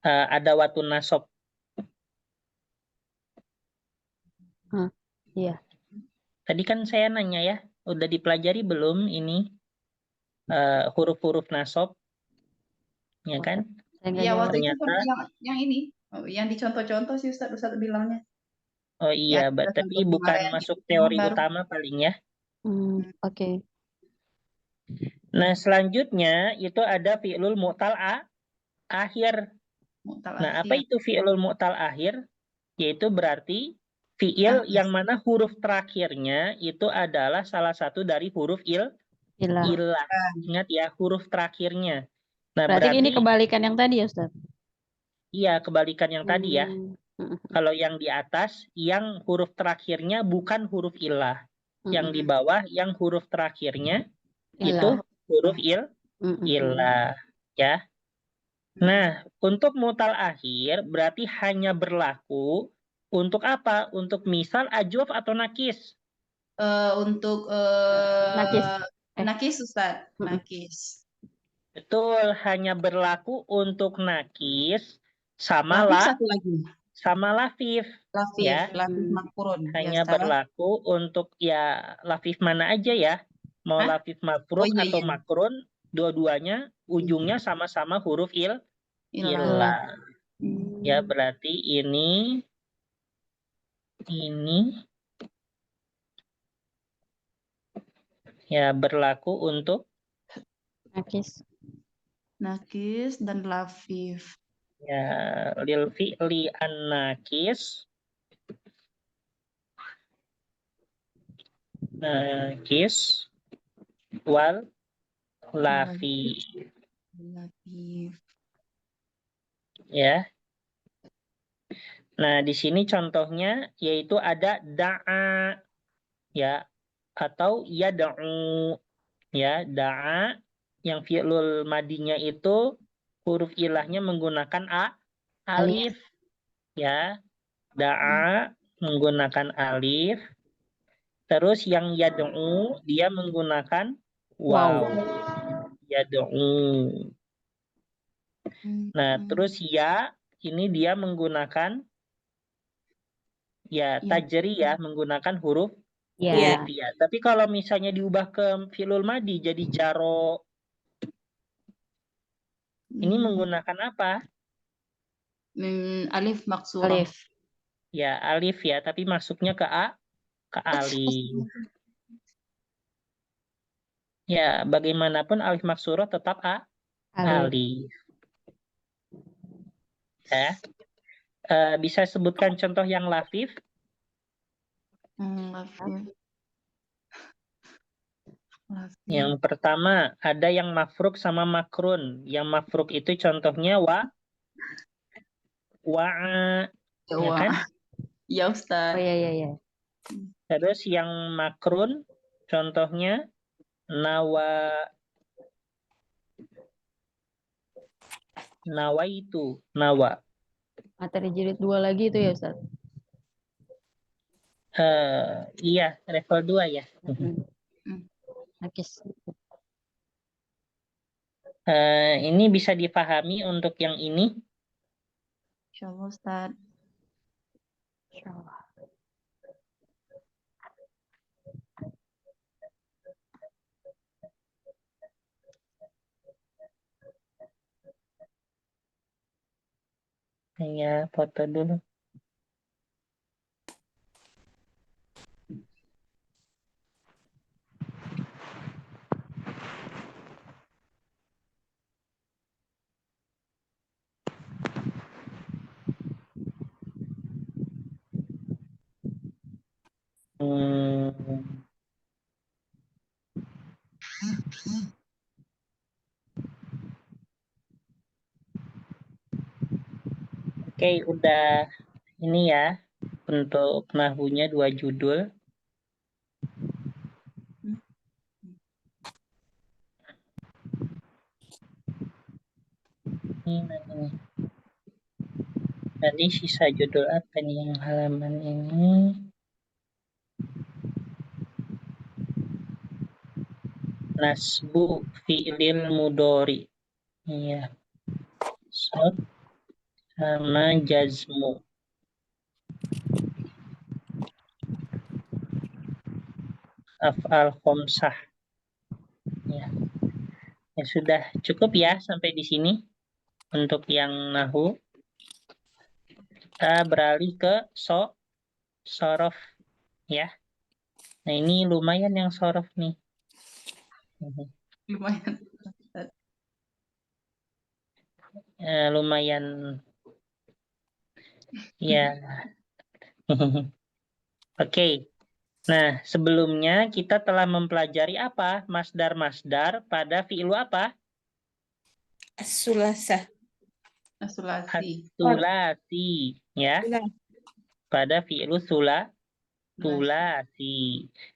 [SPEAKER 1] ada watun nasab.
[SPEAKER 3] Iya.
[SPEAKER 1] Tadi kan saya nanya ya, udah dipelajari belum ini huruf-huruf nasab? Ya kan?
[SPEAKER 3] Saya nggak
[SPEAKER 2] Ya
[SPEAKER 3] jawab.
[SPEAKER 2] waktu itu
[SPEAKER 1] Ternyata
[SPEAKER 2] yang ini, yang dicontoh-contoh sih Ustaz bilangnya.
[SPEAKER 1] oh iya,
[SPEAKER 2] Ya, ada
[SPEAKER 1] tapi
[SPEAKER 2] contoh
[SPEAKER 1] bukan
[SPEAKER 2] kemarin.
[SPEAKER 1] masuk
[SPEAKER 2] Yang
[SPEAKER 1] teori
[SPEAKER 2] baru.
[SPEAKER 1] utama paling ya.
[SPEAKER 3] Oke.
[SPEAKER 1] Nah, selanjutnya itu ada fi'lul mu'tal akhir.
[SPEAKER 2] Mu'tal
[SPEAKER 1] Nah, apa
[SPEAKER 2] akhir.
[SPEAKER 1] itu fi'lul mu'tal akhir? Yaitu berarti fi'il
[SPEAKER 2] Nakis.
[SPEAKER 1] yang mana huruf terakhirnya itu adalah salah satu dari huruf
[SPEAKER 3] Ilah.
[SPEAKER 1] ilah. Ingat ya, huruf terakhirnya. Nah,
[SPEAKER 3] Berarti ini
[SPEAKER 1] berarti
[SPEAKER 3] kebalikan yang tadi ya Ustaz?
[SPEAKER 1] iya kebalikan yang tadi ya.
[SPEAKER 3] Hmm.
[SPEAKER 1] Kalau yang di atas, yang huruf terakhirnya bukan huruf ilah. Yang di bawah, yang huruf terakhirnya itu
[SPEAKER 3] Ilah.
[SPEAKER 1] huruf
[SPEAKER 3] Hmm.
[SPEAKER 1] ilah. Ya. Nah, untuk mutal akhir berarti hanya berlaku untuk apa? Untuk misal, ajwaf atau nakis.
[SPEAKER 2] Untuk
[SPEAKER 3] Nakis.
[SPEAKER 2] nakis Ustaz.
[SPEAKER 3] Mm-mm.
[SPEAKER 2] Nakis.
[SPEAKER 1] Betul, hanya berlaku untuk nakis sama
[SPEAKER 2] Lafif satu lagi.
[SPEAKER 1] sama lafif.
[SPEAKER 2] Lafif,
[SPEAKER 1] Ya.
[SPEAKER 2] lafif makrun.
[SPEAKER 1] Hanya
[SPEAKER 2] Ustaz.
[SPEAKER 1] berlaku untuk ya lafif mana aja ya. Mau
[SPEAKER 2] Hah?
[SPEAKER 1] lafif mafruk
[SPEAKER 2] Oh, iya,
[SPEAKER 1] atau
[SPEAKER 2] iya.
[SPEAKER 1] makrun, dua-duanya ujungnya sama-sama huruf
[SPEAKER 2] Ilah.
[SPEAKER 1] ilah. Ya, berarti ini ya berlaku untuk
[SPEAKER 3] Nakis.
[SPEAKER 2] Nakis dan lafif.
[SPEAKER 1] ya lil fi'li an-nakis. Nakis wal lafi.
[SPEAKER 2] Lafif.
[SPEAKER 1] Ya. Nah, di sini contohnya yaitu ada da'a ya atau yad'u ya, da'a yang fi'lul madinya itu huruf ilahnya menggunakan alif ya. Da'a menggunakan alif. Terus yang yad'u dia menggunakan waw. Yad'u. Nah, terus ya ini dia menggunakan ya tajri ya, menggunakan huruf
[SPEAKER 3] Ya.
[SPEAKER 1] ya. Tapi kalau misalnya diubah ke fi'lul madi jadi jaro, ini menggunakan apa?
[SPEAKER 2] Alif maksurah.
[SPEAKER 3] Alif.
[SPEAKER 1] Ya, alif ya, tapi masuknya ke alif. Ya, bagaimanapun alif maksurah tetap alif. Ya. Bisa sebutkan contoh yang lafif?
[SPEAKER 2] Lafif.
[SPEAKER 1] Yang pertama, ada yang mafruk sama makrun. Yang mafruk itu contohnya wa'a. Ya kan?
[SPEAKER 2] Ya Ustaz.
[SPEAKER 3] Oh iya.
[SPEAKER 1] Terus yang makrun contohnya nawa itu nawa.
[SPEAKER 3] Materi jilid 2 lagi itu ya Ustaz?
[SPEAKER 1] Iya, level 2 ya.
[SPEAKER 3] Nakis.
[SPEAKER 1] Ini bisa dipahami untuk yang ini.
[SPEAKER 2] Insyaallah Ustaz.
[SPEAKER 3] Insyaallah.
[SPEAKER 1] Saya foto dulu. Oke, udah ini ya untuk nahwunya 2 judul. Tadi sisa judul apa nih yang halaman ini? Nasbu fi'lil mudhari. Iya. Shad sama jazmu. Af'al khomsah. Ya. Ya sudah cukup ya sampai di sini untuk yang nahu. Kita beralih ke sorof ya. Nah ini lumayan yang sorof nih.
[SPEAKER 2] Lumayan.
[SPEAKER 1] Lumayan ya. Oke. Nah sebelumnya kita telah mempelajari apa? Masdar-masdar pada fi'lu apa?
[SPEAKER 6] As-sulasa.
[SPEAKER 2] Asulasi.
[SPEAKER 1] Sulasi ya.
[SPEAKER 6] Ulang.
[SPEAKER 1] Pada fi'lu sulasi.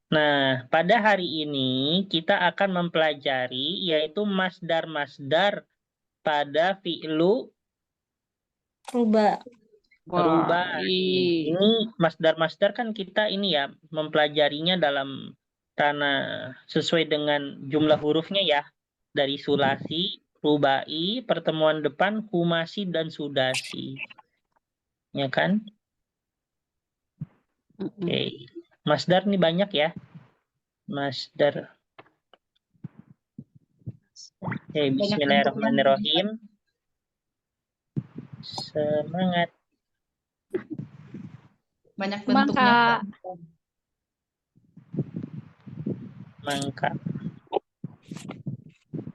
[SPEAKER 1] Nah, pada hari ini kita akan mempelajari yaitu masdar-masdar pada fi'lu
[SPEAKER 6] Ruba.
[SPEAKER 1] rubai. Ini masdar-masdar kan kita ini ya mempelajarinya dalam ranah sesuai dengan jumlah hurufnya ya. Dari sulasi, rubai, pertemuan depan, humasi, dan sudasi. Ya kan? Oke. Masdar nih banyak ya. Masdar. Oke, bismillahirrahmanirrahim. Semangat.
[SPEAKER 2] Banyak
[SPEAKER 3] Semangka.
[SPEAKER 2] bentuknya. Ustaz.
[SPEAKER 1] Mangka.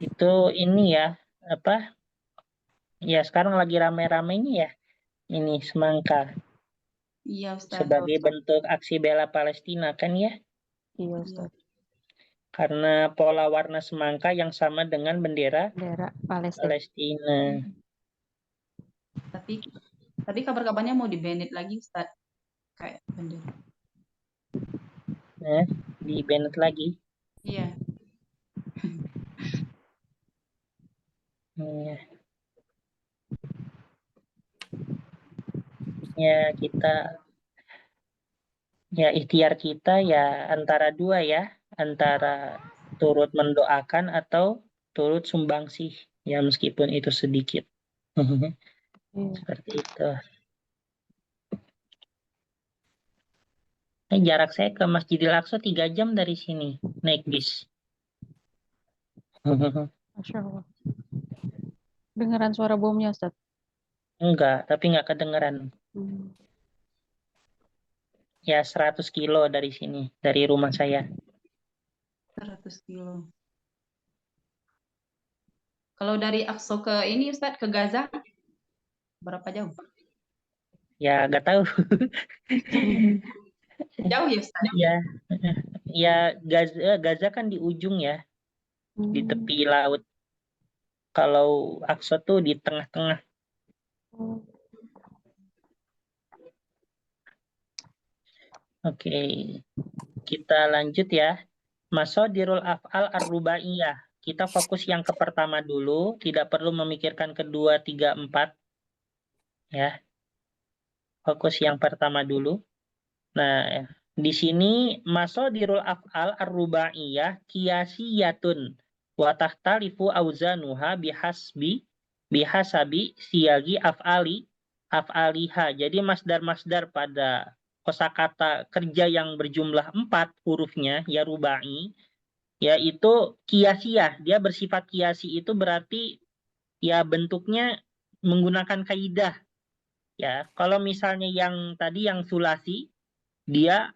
[SPEAKER 1] Itu ini ya, apa? Ya sekarang lagi rame-ramenya ya. Ini semangka.
[SPEAKER 2] Iya, Ustaz.
[SPEAKER 1] Sebagai bentuk aksi bela Palestina kan ya.
[SPEAKER 3] Iya, Ustaz.
[SPEAKER 1] Karena pola warna semangka yang sama dengan bendera
[SPEAKER 3] Daerah Palestina.
[SPEAKER 1] Palestina.
[SPEAKER 2] Tapi kabar-kabarnya mau di-banned lagi, Ustaz. Kayak bendera.
[SPEAKER 1] Nah, di Bennett lagi.
[SPEAKER 2] Iya.
[SPEAKER 1] Ya. Ya kita ya ikhtiar kita ya antara dua ya, antara turut mendoakan atau turut sumbangsih ya meskipun itu sedikit. Seperti itu. Jarak saya ke Masjidil Aqsa 3 jam dari sini naik bis.
[SPEAKER 3] Masya Allah. Dengeran suara bomnya, Ustaz?
[SPEAKER 1] Enggak, tapi enggak kedengeran. Ya 100 kilo dari sini, dari rumah saya.
[SPEAKER 2] 100 kilo. Kalau dari Aqsa ke ini, Ustaz, ke Gaza, berapa jauh?
[SPEAKER 1] Ya enggak tahu.
[SPEAKER 2] Jauh ya, Ustaz?
[SPEAKER 1] Ya Gaza kan di ujung ya, di tepi laut. Kalau Aqsa tuh di tengah-tengah. Oke, kita lanjut ya. Masodirul af'al ar-rubaiyah. Kita fokus yang ke pertama dulu, tidak perlu memikirkan kedua, tiga, empat. Ya, fokus yang pertama dulu. Nah, di sini masodirul af'al ar-rubaiyah qiyasiyatun wa tahtalifu auzanuha bihasabi siyagi af'aliha. Jadi masdar-masdar pada kosakata kerja yang berjumlah 4 hurufnya ya rubai, yaitu kiasiyah. Dia bersifat kiasi itu berarti ya bentuknya menggunakan kaidah. Ya, kalau misalnya yang tadi yang sulasi, dia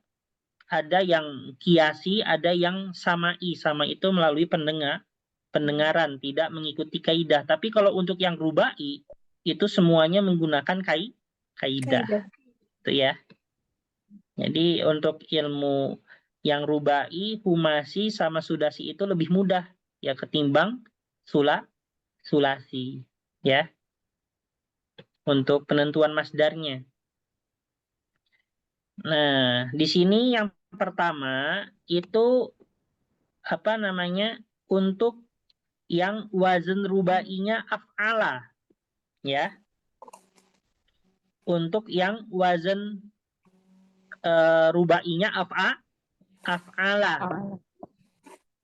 [SPEAKER 1] ada yang kiasi, ada yang samai. Sama itu melalui pendengaran, tidak mengikuti kaidah. Tapi kalau untuk yang rubai, itu semuanya menggunakan kaidah. Itu ya. Jadi untuk ilmu yang rubai, humasi, sama sudasi itu lebih mudah ya ketimbang sulasi. Ya. Untuk penentuan masdarnya. Nah, di sini yang pertama itu apa namanya untuk yang wazn rubainya af'ala ya. untuk yang wazan rubainya af'ala.
[SPEAKER 3] Oh,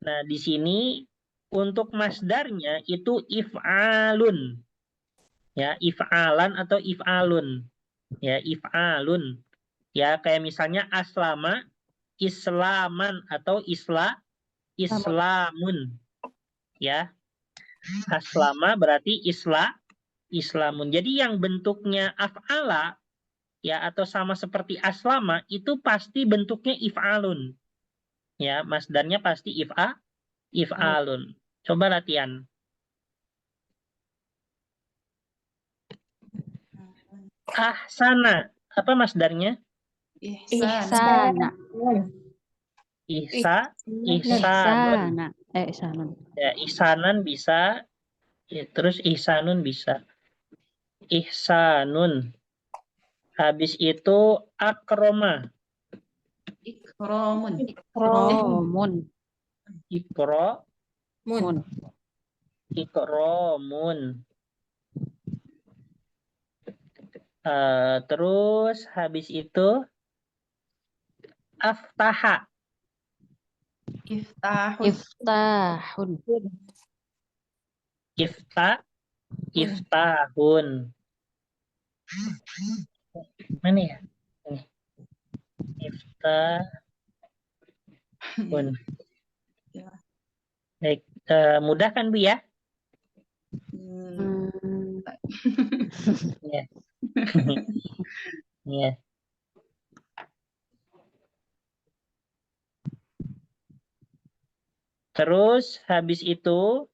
[SPEAKER 1] Nah, di sini untuk masdarnya itu if'alun. Ya, if'alan atau if'alun. Ya, if'alun. Ya, kayak misalnya aslama, islaman atau islamun. Ya, aslama berarti islamun. Jadi yang bentuknya af'ala ya atau sama seperti aslama itu pasti bentuknya if'alun. Ya, masdarnya pasti if'alun. Coba latihan. Ahsana. Apa masdarnya?
[SPEAKER 3] ihsana.
[SPEAKER 1] Ihsanun.
[SPEAKER 3] Ihsana. Ihsanun.
[SPEAKER 1] Ya, ihsanan bisa. Ya, terus ihsanun bisa. Ihsanun. Habis itu akroma.
[SPEAKER 2] Ikromun.
[SPEAKER 3] Ikromun. Mun.
[SPEAKER 1] Ikromun. Terus habis itu aftaha.
[SPEAKER 2] Iftahun.
[SPEAKER 3] Iftahun.
[SPEAKER 1] Iftahun. Mana ya? Ini. Iftahun.
[SPEAKER 2] Ya.
[SPEAKER 1] Baik, mudah kan Bu ya? Ya. Ya. Terus habis itu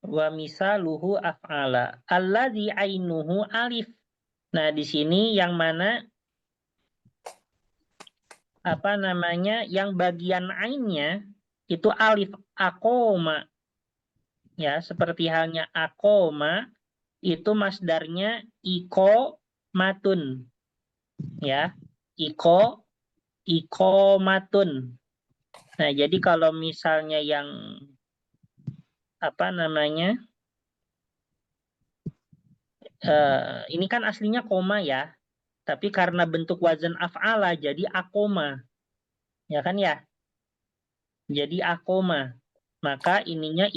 [SPEAKER 1] wa misaluhu af'ala alladzi ainuhu alif. Nah, di sini yang mana apa namanya? Yang bagian ainnya itu alif akoma. Ya, seperti halnya akoma itu masdarnya matun. Ya, matun. Nah, jadi kalau misalnya yang apa namanya? Ini kan aslinya koma ya. Tapi karena bentuk wazan af'ala jadi akoma. Ya kan ya? Jadi akoma. Maka ininya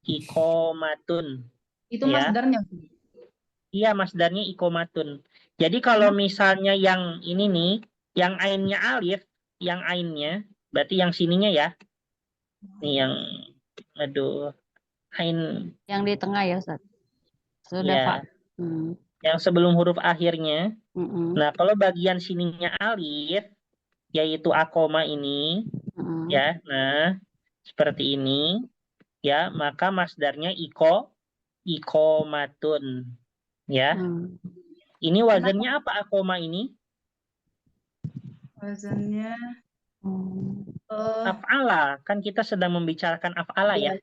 [SPEAKER 1] ikomatun.
[SPEAKER 2] Itu
[SPEAKER 1] Ya.
[SPEAKER 2] masdarnya.
[SPEAKER 1] Iya, masdarnya ikomatun. Jadi kalau misalnya yang ini nih, yang ainnya alif, yang ainnya, berarti yang sininya ya. Nih yang, aduh, ain.
[SPEAKER 3] Yang di tengah ya, Ustaz. Sudah,
[SPEAKER 1] Ya,
[SPEAKER 3] Pak.
[SPEAKER 1] yang sebelum huruf akhirnya.
[SPEAKER 3] Mm-mm.
[SPEAKER 1] Nah, kalau bagian sininya alif, yaitu akoma ini, ya, nah, seperti ini, ya, maka masdarnya ikomatun. Ya. Ini wazannya apa akoma ini?
[SPEAKER 2] Wazannya
[SPEAKER 1] Af'ala. Kan kita sedang membicarakan af'ala ya.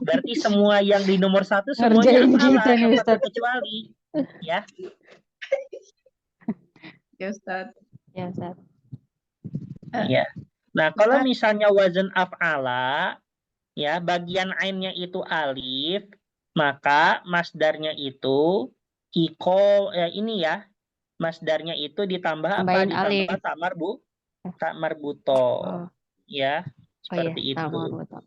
[SPEAKER 1] Berarti semua yang di nomor 1 semuanya
[SPEAKER 3] Ngerjain
[SPEAKER 1] af'ala
[SPEAKER 3] kita nih,
[SPEAKER 1] tanpa
[SPEAKER 3] Ustaz.
[SPEAKER 1] terkecuali. Ya.
[SPEAKER 2] ya Ustaz.
[SPEAKER 3] Ya, Ustaz.
[SPEAKER 1] Ya. Nah, kalau misalnya wazan af'ala, ya, bagian ainnya itu alif, maka masdarnya itu ini ya. Masdarnya itu ditambah
[SPEAKER 3] Tambahin
[SPEAKER 1] apa? Ditambah
[SPEAKER 3] alif.
[SPEAKER 1] tak marbuto. Ya, seperti
[SPEAKER 3] iya, tak
[SPEAKER 1] itu.
[SPEAKER 3] marbuto.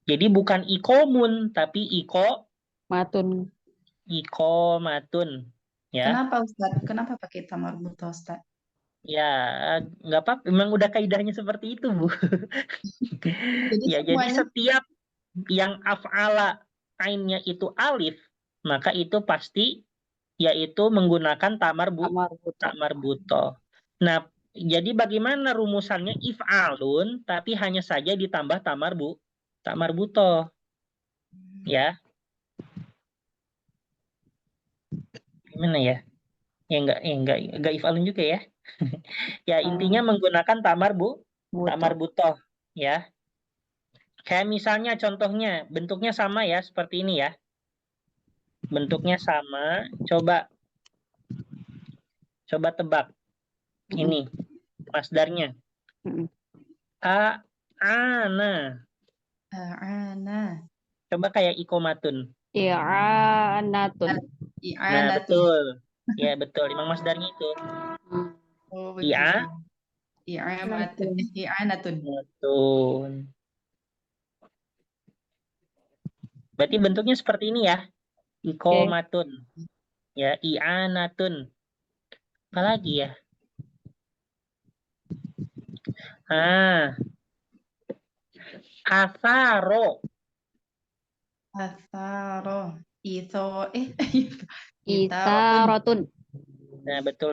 [SPEAKER 1] Jadi bukan ikomun, tapi
[SPEAKER 3] Matun.
[SPEAKER 1] ikomatun. Ya.
[SPEAKER 2] Kenapa Ustaz? Kenapa pakai tamar buta Ustaz?
[SPEAKER 1] Ya, nggak apa-apa. Memang udah kaidahnya seperti itu, Bu. Jadi setiap yang af'ala ainnya itu alif, maka itu pasti yaitu menggunakan tamarbuto. Nah, jadi bagaimana rumusannya if'alun tapi hanya saja ditambah tamarbuto. Ya. Gimana ya? Enggak if'alun juga ya. Ya, intinya menggunakan tamarbuto, ya. Kayak misalnya contohnya bentuknya sama ya, seperti ini ya. Bentuknya sama, coba tebak. Ini masdarnya. A'ana.
[SPEAKER 2] A'ana.
[SPEAKER 1] Coba kayak ikomatun.
[SPEAKER 3] I'anatun.
[SPEAKER 1] Nah,
[SPEAKER 2] I'anatun.
[SPEAKER 1] betul. Ya, betul. Emang masdarnya itu.
[SPEAKER 3] Hmm.
[SPEAKER 2] Oh,
[SPEAKER 1] Iya.
[SPEAKER 2] begitu. I'anatun.
[SPEAKER 1] Betul. Berarti bentuknya seperti ini ya. Ikomatun. Ya, i'anatun. Apa lagi ya? Asaro.
[SPEAKER 2] Asaro. Itharotun.
[SPEAKER 3] Itharotun.
[SPEAKER 1] Nah, betul.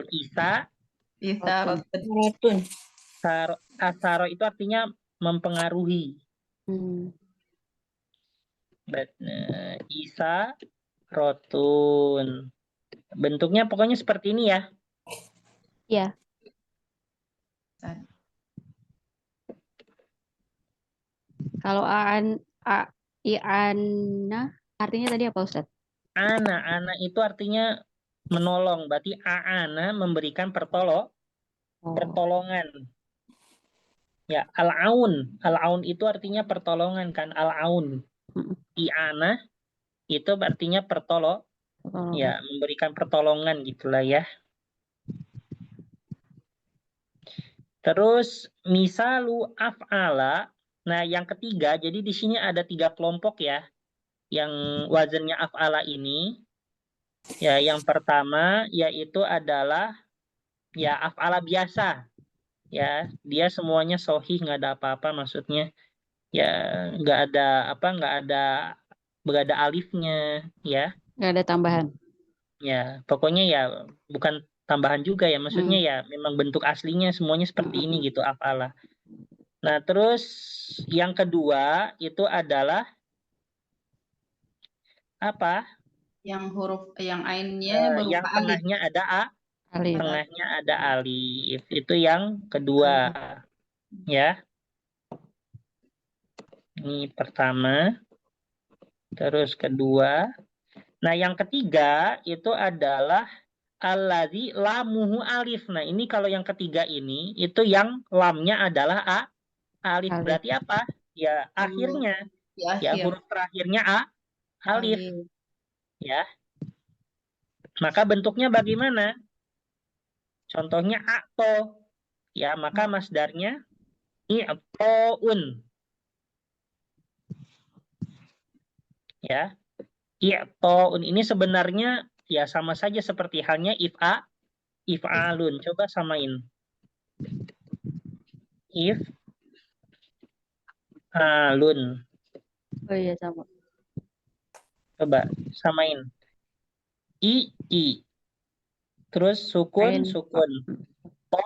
[SPEAKER 2] Itharotun.
[SPEAKER 6] Rotun.
[SPEAKER 1] Asaro itu artinya mempengaruhi.
[SPEAKER 3] Hmm.
[SPEAKER 1] Rotun. Bentuknya pokoknya seperti ini ya.
[SPEAKER 3] Ya. Kalau i'ana artinya tadi apa Ustaz?
[SPEAKER 1] Ana itu artinya menolong. Berarti a'ana memberikan pertolongan. Ya, al-aun itu artinya pertolongan kan, al-aun.
[SPEAKER 3] Mm-mm.
[SPEAKER 1] I'ana itu artinya
[SPEAKER 3] Pertolongan.
[SPEAKER 1] ya, memberikan pertolongan gitulah ya. Terus misalu af'ala. Nah, yang ketiga, jadi di sini ada 3 kelompok ya. Yang wazannya af'ala ini. Ya, yang pertama yaitu adalah ya af'ala biasa. Ya, dia semuanya sahih, nggak ada apa-apa maksudnya. Ya, nggak ada alifnya ya.
[SPEAKER 3] Nggak ada tambahan.
[SPEAKER 1] Ya, pokoknya ya bukan tambahan juga ya, maksudnya ya memang bentuk aslinya semuanya seperti ini gitu af'ala. Nah, terus yang kedua itu adalah apa?
[SPEAKER 2] Yang ainnya berupa
[SPEAKER 1] Yang
[SPEAKER 2] alif.
[SPEAKER 1] tengahnya ada
[SPEAKER 3] Alif.
[SPEAKER 1] tengahnya ada alif. Itu yang kedua. Ya. Ini pertama. Terus kedua. Nah, yang ketiga itu adalah alladzi lamuhu alif. Nah, ini kalau yang ketiga ini itu yang lamnya adalah alif.
[SPEAKER 3] Alif.
[SPEAKER 1] Berarti apa? Ya, akhirnya.
[SPEAKER 2] Di
[SPEAKER 1] Ya,
[SPEAKER 2] akhir.
[SPEAKER 1] huruf terakhirnya alif.
[SPEAKER 2] Alif.
[SPEAKER 1] Ya. Maka bentuknya bagaimana? Contohnya akto. Ya, maka masdarnya i'toun. Ya. I'toun ini sebenarnya ya sama saja seperti halnya if'alun. Coba samain. If'alun.
[SPEAKER 3] Oh iya sama.
[SPEAKER 1] Coba samain. I. Terus sukun.
[SPEAKER 3] Ain.
[SPEAKER 1] To,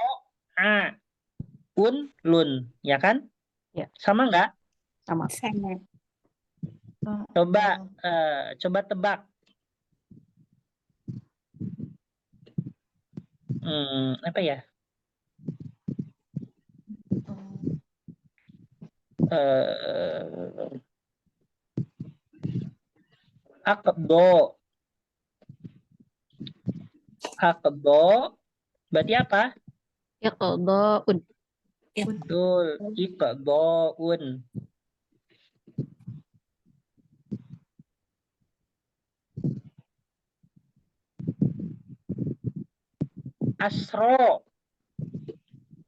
[SPEAKER 1] a, lun. Ya kan?
[SPEAKER 3] Ya.
[SPEAKER 1] Sama nggak?
[SPEAKER 3] Sama.
[SPEAKER 6] Sama.
[SPEAKER 1] Coba tebak. Apa ya? Akdo. Berarti apa?
[SPEAKER 3] Iqdaun.
[SPEAKER 1] Betul. Iqdoun. Asro.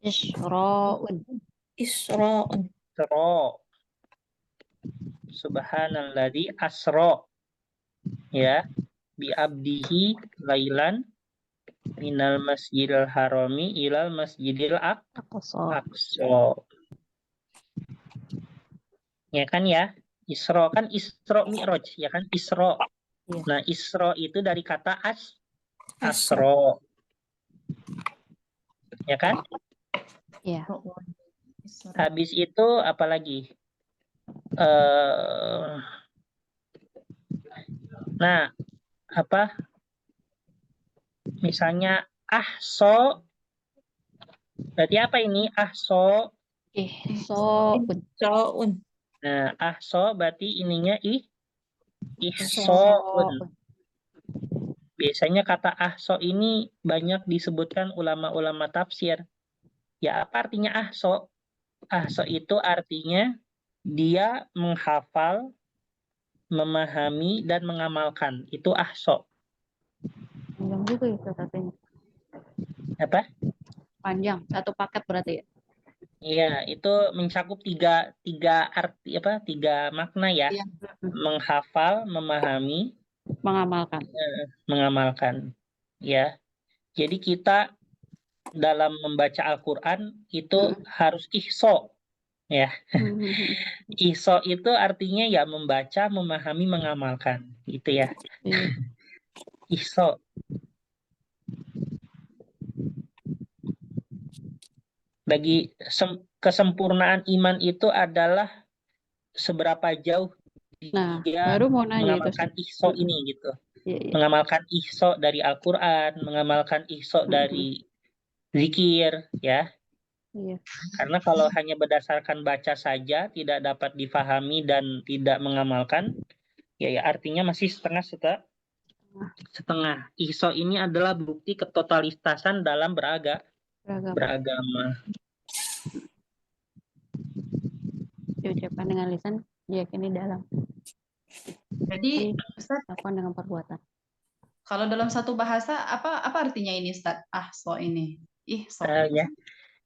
[SPEAKER 3] Isro'un.
[SPEAKER 6] Isro'un.
[SPEAKER 1] Asro. Subhanalladzi asro. Ya. Bi'abdihi lailan minal masjidil harami ilal masjidil
[SPEAKER 3] Aqsa.
[SPEAKER 1] aqsa. Ya kan ya? Isro kan Isro Mi'raj ya kan? Isro.
[SPEAKER 3] Iya.
[SPEAKER 1] Nah, Isro itu dari kata asro. Ya kan?
[SPEAKER 3] Iya.
[SPEAKER 1] Habis itu apa lagi? Nah, apa? Misalnya ahso. Berarti apa ini? Ahso.
[SPEAKER 3] Ihso'un.
[SPEAKER 6] So'un.
[SPEAKER 1] Nah, ahso berarti ininya ihsoun.
[SPEAKER 3] Ihso'un.
[SPEAKER 1] Biasanya kata ahso ini banyak disebutkan ulama-ulama tafsir. Ya, apa artinya ahso? Ahso itu artinya dia menghafal memahami, dan mengamalkan. Itu ahso.
[SPEAKER 3] Panjang juga itu katanya.
[SPEAKER 1] Apa?
[SPEAKER 3] Panjang, satu paket berarti ya.
[SPEAKER 1] Iya, itu mencakup tiga arti apa? Tiga makna ya.
[SPEAKER 5] Iya.
[SPEAKER 1] Menghafal, memahami,
[SPEAKER 3] Mengamalkan.
[SPEAKER 1] mengamalkan. Ya. Jadi kita dalam membaca Al-Qur'an itu harus ihso. Ya. Ihso itu artinya ya membaca, memahami, mengamalkan. Gitu ya.
[SPEAKER 3] Iya.
[SPEAKER 1] Ihso. Bagi kesempurnaan iman itu adalah seberapa jauh
[SPEAKER 3] Nah,
[SPEAKER 1] dia
[SPEAKER 3] baru mau nanya itu.
[SPEAKER 1] mengamalkan ihso ini gitu.
[SPEAKER 3] Iya, iya.
[SPEAKER 1] Mengamalkan ihso dari Al-Qur'an, mengamalkan ihso dari zikir ya.
[SPEAKER 3] Iya.
[SPEAKER 1] Karena kalau hanya berdasarkan baca saja tidak dapat difahami dan tidak mengamalkan, ya artinya masih setengah. Ihso ini adalah bukti ketotalitasan dalam
[SPEAKER 3] Beragam.
[SPEAKER 1] beragama.
[SPEAKER 3] Diucapkan dengan lisan, diyakini dalam.
[SPEAKER 2] Jadi Ustaz,
[SPEAKER 3] Lakukan dengan perbuatan.
[SPEAKER 2] kalau dalam satu bahasa apa artinya ini Ustaz? Ahso ini. Ihso.
[SPEAKER 1] Ya.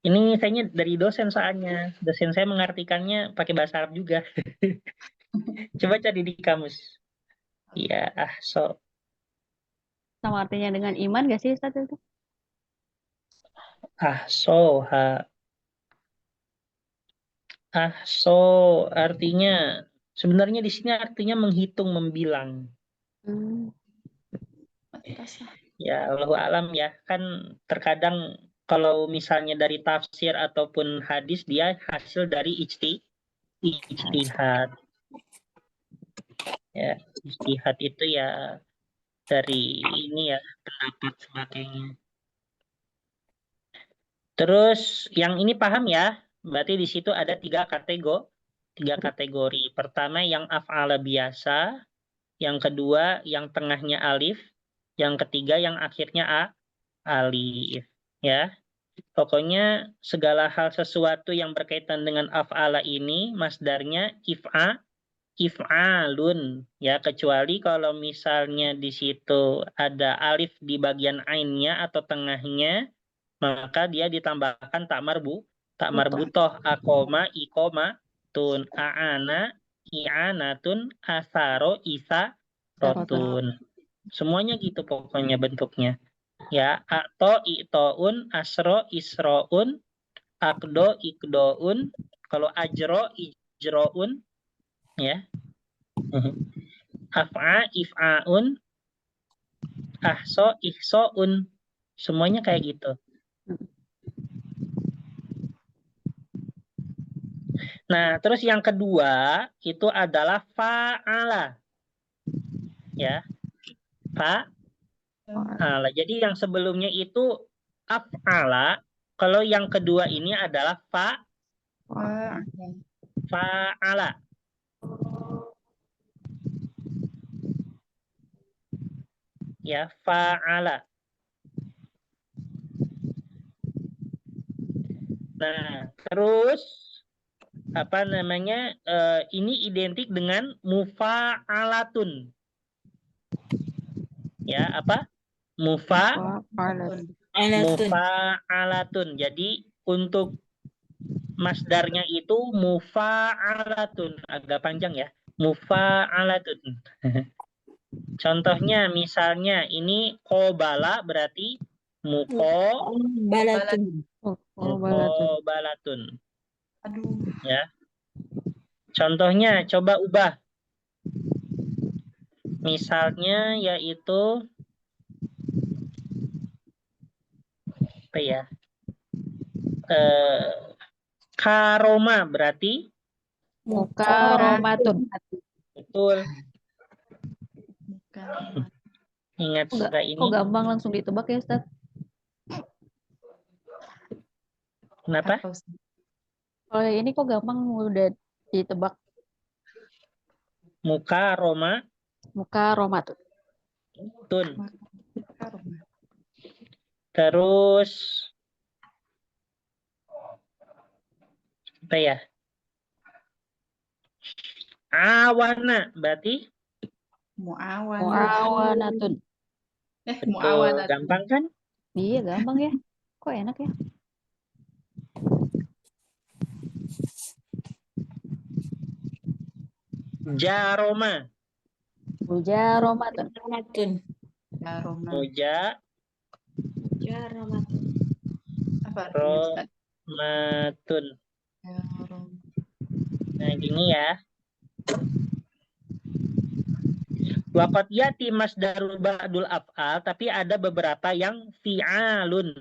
[SPEAKER 1] Ini saya dari dosen soalnya. Dosen saya mengartikannya pakai bahasa Arab juga. Coba cari di kamus. Iya, ahso.
[SPEAKER 3] Sama artinya dengan iman gak sih Ustaz itu?
[SPEAKER 1] Ahso artinya sebenarnya di sini artinya menghitung, membilang. Ya, Allahu alam ya. Kan terkadang kalau misalnya dari tafsir ataupun hadis dia hasil dari ijtihad. Ya, ijtihad itu ya dari ini ya pendapat sebagainya. Terus yang ini paham ya? Berarti di situ ada tiga kategori. Pertama yang af'ala biasa, yang kedua yang tengahnya alif, yang ketiga yang akhirnya alif. Ya, pokoknya segala hal sesuatu yang berkaitan dengan af'ala ini masdarnya if'alun ya, kecuali kalau misalnya di situ ada alif di bagian ainnya atau tengahnya, maka dia ditambahkan tak marbutoh akoma ikomatun aana i'anatun asaro rotun. Semuanya gitu pokoknya bentuknya. Ya, atau itoun asro isroun akdo ikdoun, kalau ajro ijroun ya. Af'a if'aun, ahso ihsoun. Semuanya kayak gitu. Nah, terus yang kedua itu adalah fa'ala. Ya. Fa'ala. Jadi yang sebelumnya itu af'ala, kalau yang kedua ini adalah fa'ala. Ya, fa'ala. Nah, terus apa namanya? Ini identik dengan mufa'alatun. Ya, apa? Mufa'alatun. Jadi untuk masdarnya itu mufa'alatun. Agak panjang ya. Mufa'alatun. Contohnya misalnya ini qobala berarti
[SPEAKER 6] Balatun.
[SPEAKER 1] muqobalatun.
[SPEAKER 2] Aduh.
[SPEAKER 1] Ya. Contohnya coba ubah. Misalnya yaitu apa ya? Karoma berarti
[SPEAKER 3] Mukaromatun.
[SPEAKER 1] betul. Ingat sudah ini.
[SPEAKER 3] Kok gampang langsung ditebak ya Ustaz?
[SPEAKER 1] Kenapa?
[SPEAKER 3] Kalau yang ini kok gampang udah ditebak. Mukaromatun.
[SPEAKER 1] Terus apa ya? Awana berarti
[SPEAKER 2] Muawanatun.
[SPEAKER 3] Muawanatun.
[SPEAKER 1] Betul,
[SPEAKER 2] Muawanatun.
[SPEAKER 1] gampang kan?
[SPEAKER 3] Iya, gampang ya. Kok enak ya?
[SPEAKER 1] Jaroma,
[SPEAKER 3] Mujaromatun.
[SPEAKER 6] Jaromatun.
[SPEAKER 5] Jaroma.
[SPEAKER 1] muja,
[SPEAKER 6] Jaromatun.
[SPEAKER 5] Apa artinya Ustaz?
[SPEAKER 1] matun.
[SPEAKER 5] Jarom.
[SPEAKER 1] Nah, gini ya. Waqad yati masdarul ba'dul af'al, tapi ada beberapa yang fi'alun.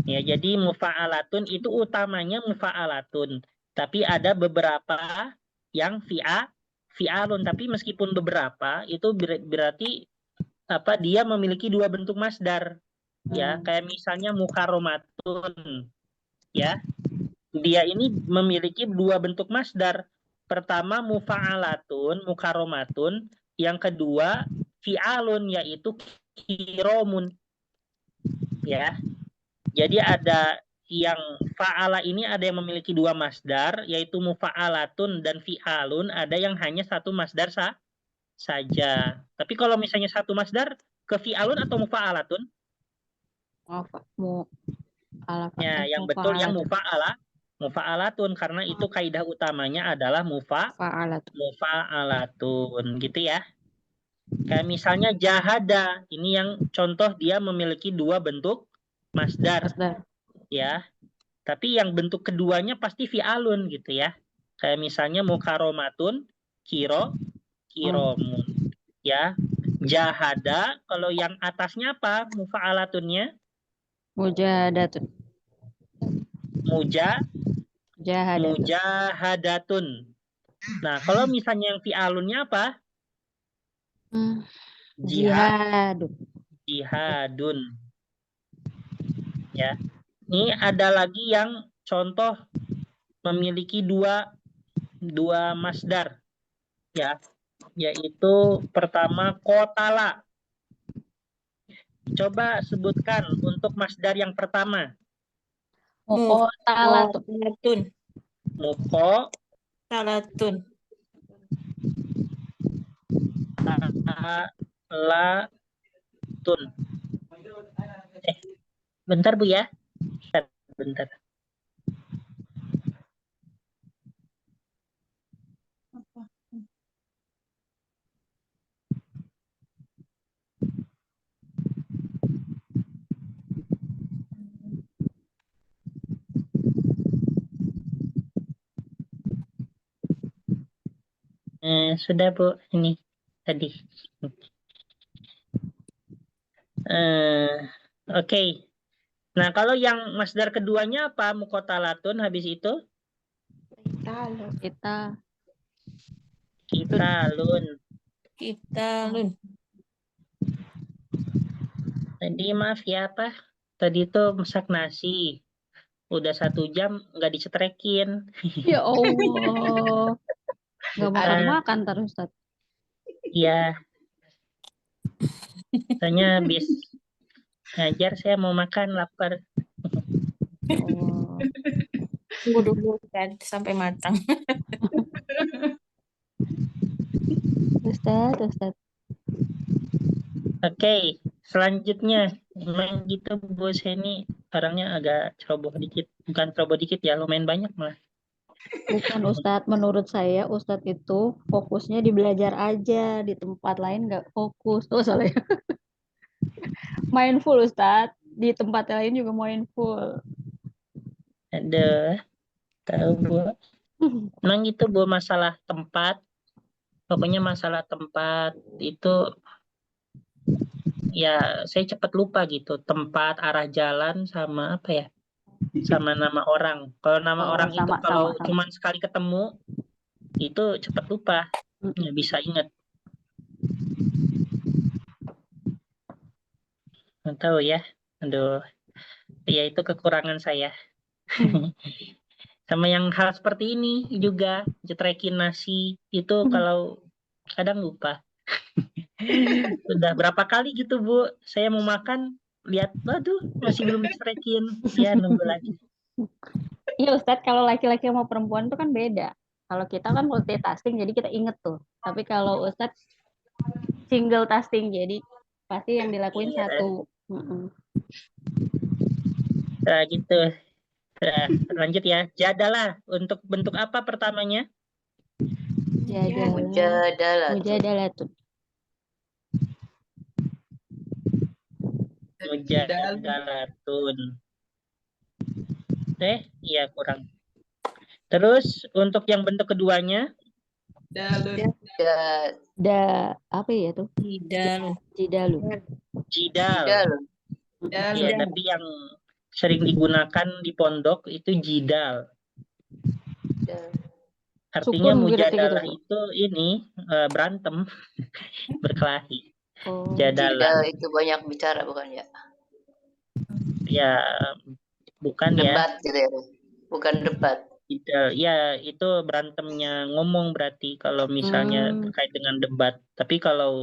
[SPEAKER 1] Ya, jadi mufa'alatun itu utamanya mufa'alatun. Tapi ada beberapa yang fi'alun, tapi meskipun beberapa itu berarti apa dia memiliki dua bentuk masdar. Ya, kayak misalnya mukaromatun. Ya. Dia ini memiliki dua bentuk masdar. Pertama mufa'alatun, mukaromatun. Yang kedua fi'alun, yaitu kiromun. Ya. Jadi ada yang fa'ala ini ada yang memiliki dua masdar, yaitu mufa'alatun dan fi'alun. Ada yang hanya satu masdar saja. Tapi kalau misalnya satu masdar, ke fi'alun atau mufa'alatun? Ya, yang betul yang mufa'alatun, karena itu kaidah utamanya adalah mufa'alatun, gitu ya. Kayak misalnya jahada, ini yang contoh dia memiliki dua bentuk masdar, ya. Tapi yang bentuk keduanya pasti fi'alun gitu ya. Kayak misalnya mukaromatun, kiromun, ya. Jahada, kalau yang atasnya apa mufa'alatunnya?
[SPEAKER 3] Mujahadatun. Jahadatun.
[SPEAKER 1] Mujahadatun. Nah, kalau misalnya yang fi'alunnya apa?
[SPEAKER 3] Jihadun.
[SPEAKER 1] Jihadun. Ya. Ini ada lagi yang contoh memiliki dua masdar. Ya. Yaitu pertama kotala. Coba sebutkan untuk masdar yang pertama.
[SPEAKER 3] Muqotalatun.
[SPEAKER 6] Muqotalatun.
[SPEAKER 1] Muqotalatun. Bentar Bu ya. Bentar. Sudah Bu, ini tadi. Oke. Nah, kalau yang masdar keduanya apa? Mukotalatun habis itu? Kitalun. Tadi maaf ya apa? Tadi itu masak nasi. Udah 1 jam nggak dicetrekin.
[SPEAKER 3] Ya Allah. Nggak makan terus, Ustaz.
[SPEAKER 1] Iya. Soalnya habis ngajar saya mau makan, lapar.
[SPEAKER 6] Tunggu dulu kan sampai matang.
[SPEAKER 3] Ustaz.
[SPEAKER 1] Oke, selanjutnya. Memang gitu Bu, saya ini orangnya agak ceroboh dikit. Bukan ceroboh dikit ya, lumayan banyak malah.
[SPEAKER 3] Bukan Ustadz, menurut saya Ustadz itu fokusnya di belajar aja, di tempat lain nggak fokus. Oh salah ya. Mindful Ustadz, di tempat lain juga mindful.
[SPEAKER 1] Aduh, tahu Bu. Memang itu Bu, masalah tempat. Pokoknya masalah tempat itu ya saya cepat lupa gitu. Tempat, arah jalan, sama apa ya? Sama nama orang. Kalau nama orang itu kalau cuma sekali ketemu, itu cepat lupa. Nggak bisa ingat. Nggak tahu ya. Aduh. Ya itu kekurangan saya. Sama yang hal seperti ini juga, jetrekin nasi. Itu kalau kadang lupa. Udah berapa kali gitu Bu, saya mau makan, lihat, waduh masih belum dicetrekin. Ya nunggu lagi.
[SPEAKER 3] Iya Ustadz, kalau laki-laki sama perempuan itu kan beda. Kalau kita kan multitasking, jadi kita inget tuh. Tapi kalau Ustadz single tasking, jadi pasti yang dilakuin
[SPEAKER 1] Iya.
[SPEAKER 3] satu. Mm-mm.
[SPEAKER 1] Nah, gitu. Nah, lanjut ya. Jadalah untuk bentuk apa pertamanya?
[SPEAKER 3] Jadalah,
[SPEAKER 7] Mujadalatun.
[SPEAKER 3] mujadalatun.
[SPEAKER 1] Mujadalatun. Iya kurang. Terus untuk yang bentuk keduanya?
[SPEAKER 2] Dalun.
[SPEAKER 3] Apa ya tuh?
[SPEAKER 6] Jidalu.
[SPEAKER 3] Jidalu.
[SPEAKER 1] Jidal.
[SPEAKER 7] Jidalun.
[SPEAKER 1] Iya, tapi yang sering digunakan di pondok itu jidal. Artinya
[SPEAKER 3] Sukun berarti
[SPEAKER 1] mujadalah
[SPEAKER 3] gitu.
[SPEAKER 1] itu ini berantem, berkelahi.
[SPEAKER 3] Oh,
[SPEAKER 1] Jadalah.
[SPEAKER 7] Jidal itu banyak bicara bukan ya?
[SPEAKER 1] Ya, bukan ya.
[SPEAKER 7] Debat gitu ya. Bukan debat.
[SPEAKER 1] Jidal. Ya, itu berantemnya ngomong berarti kalau misalnya terkait dengan debat. Tapi kalau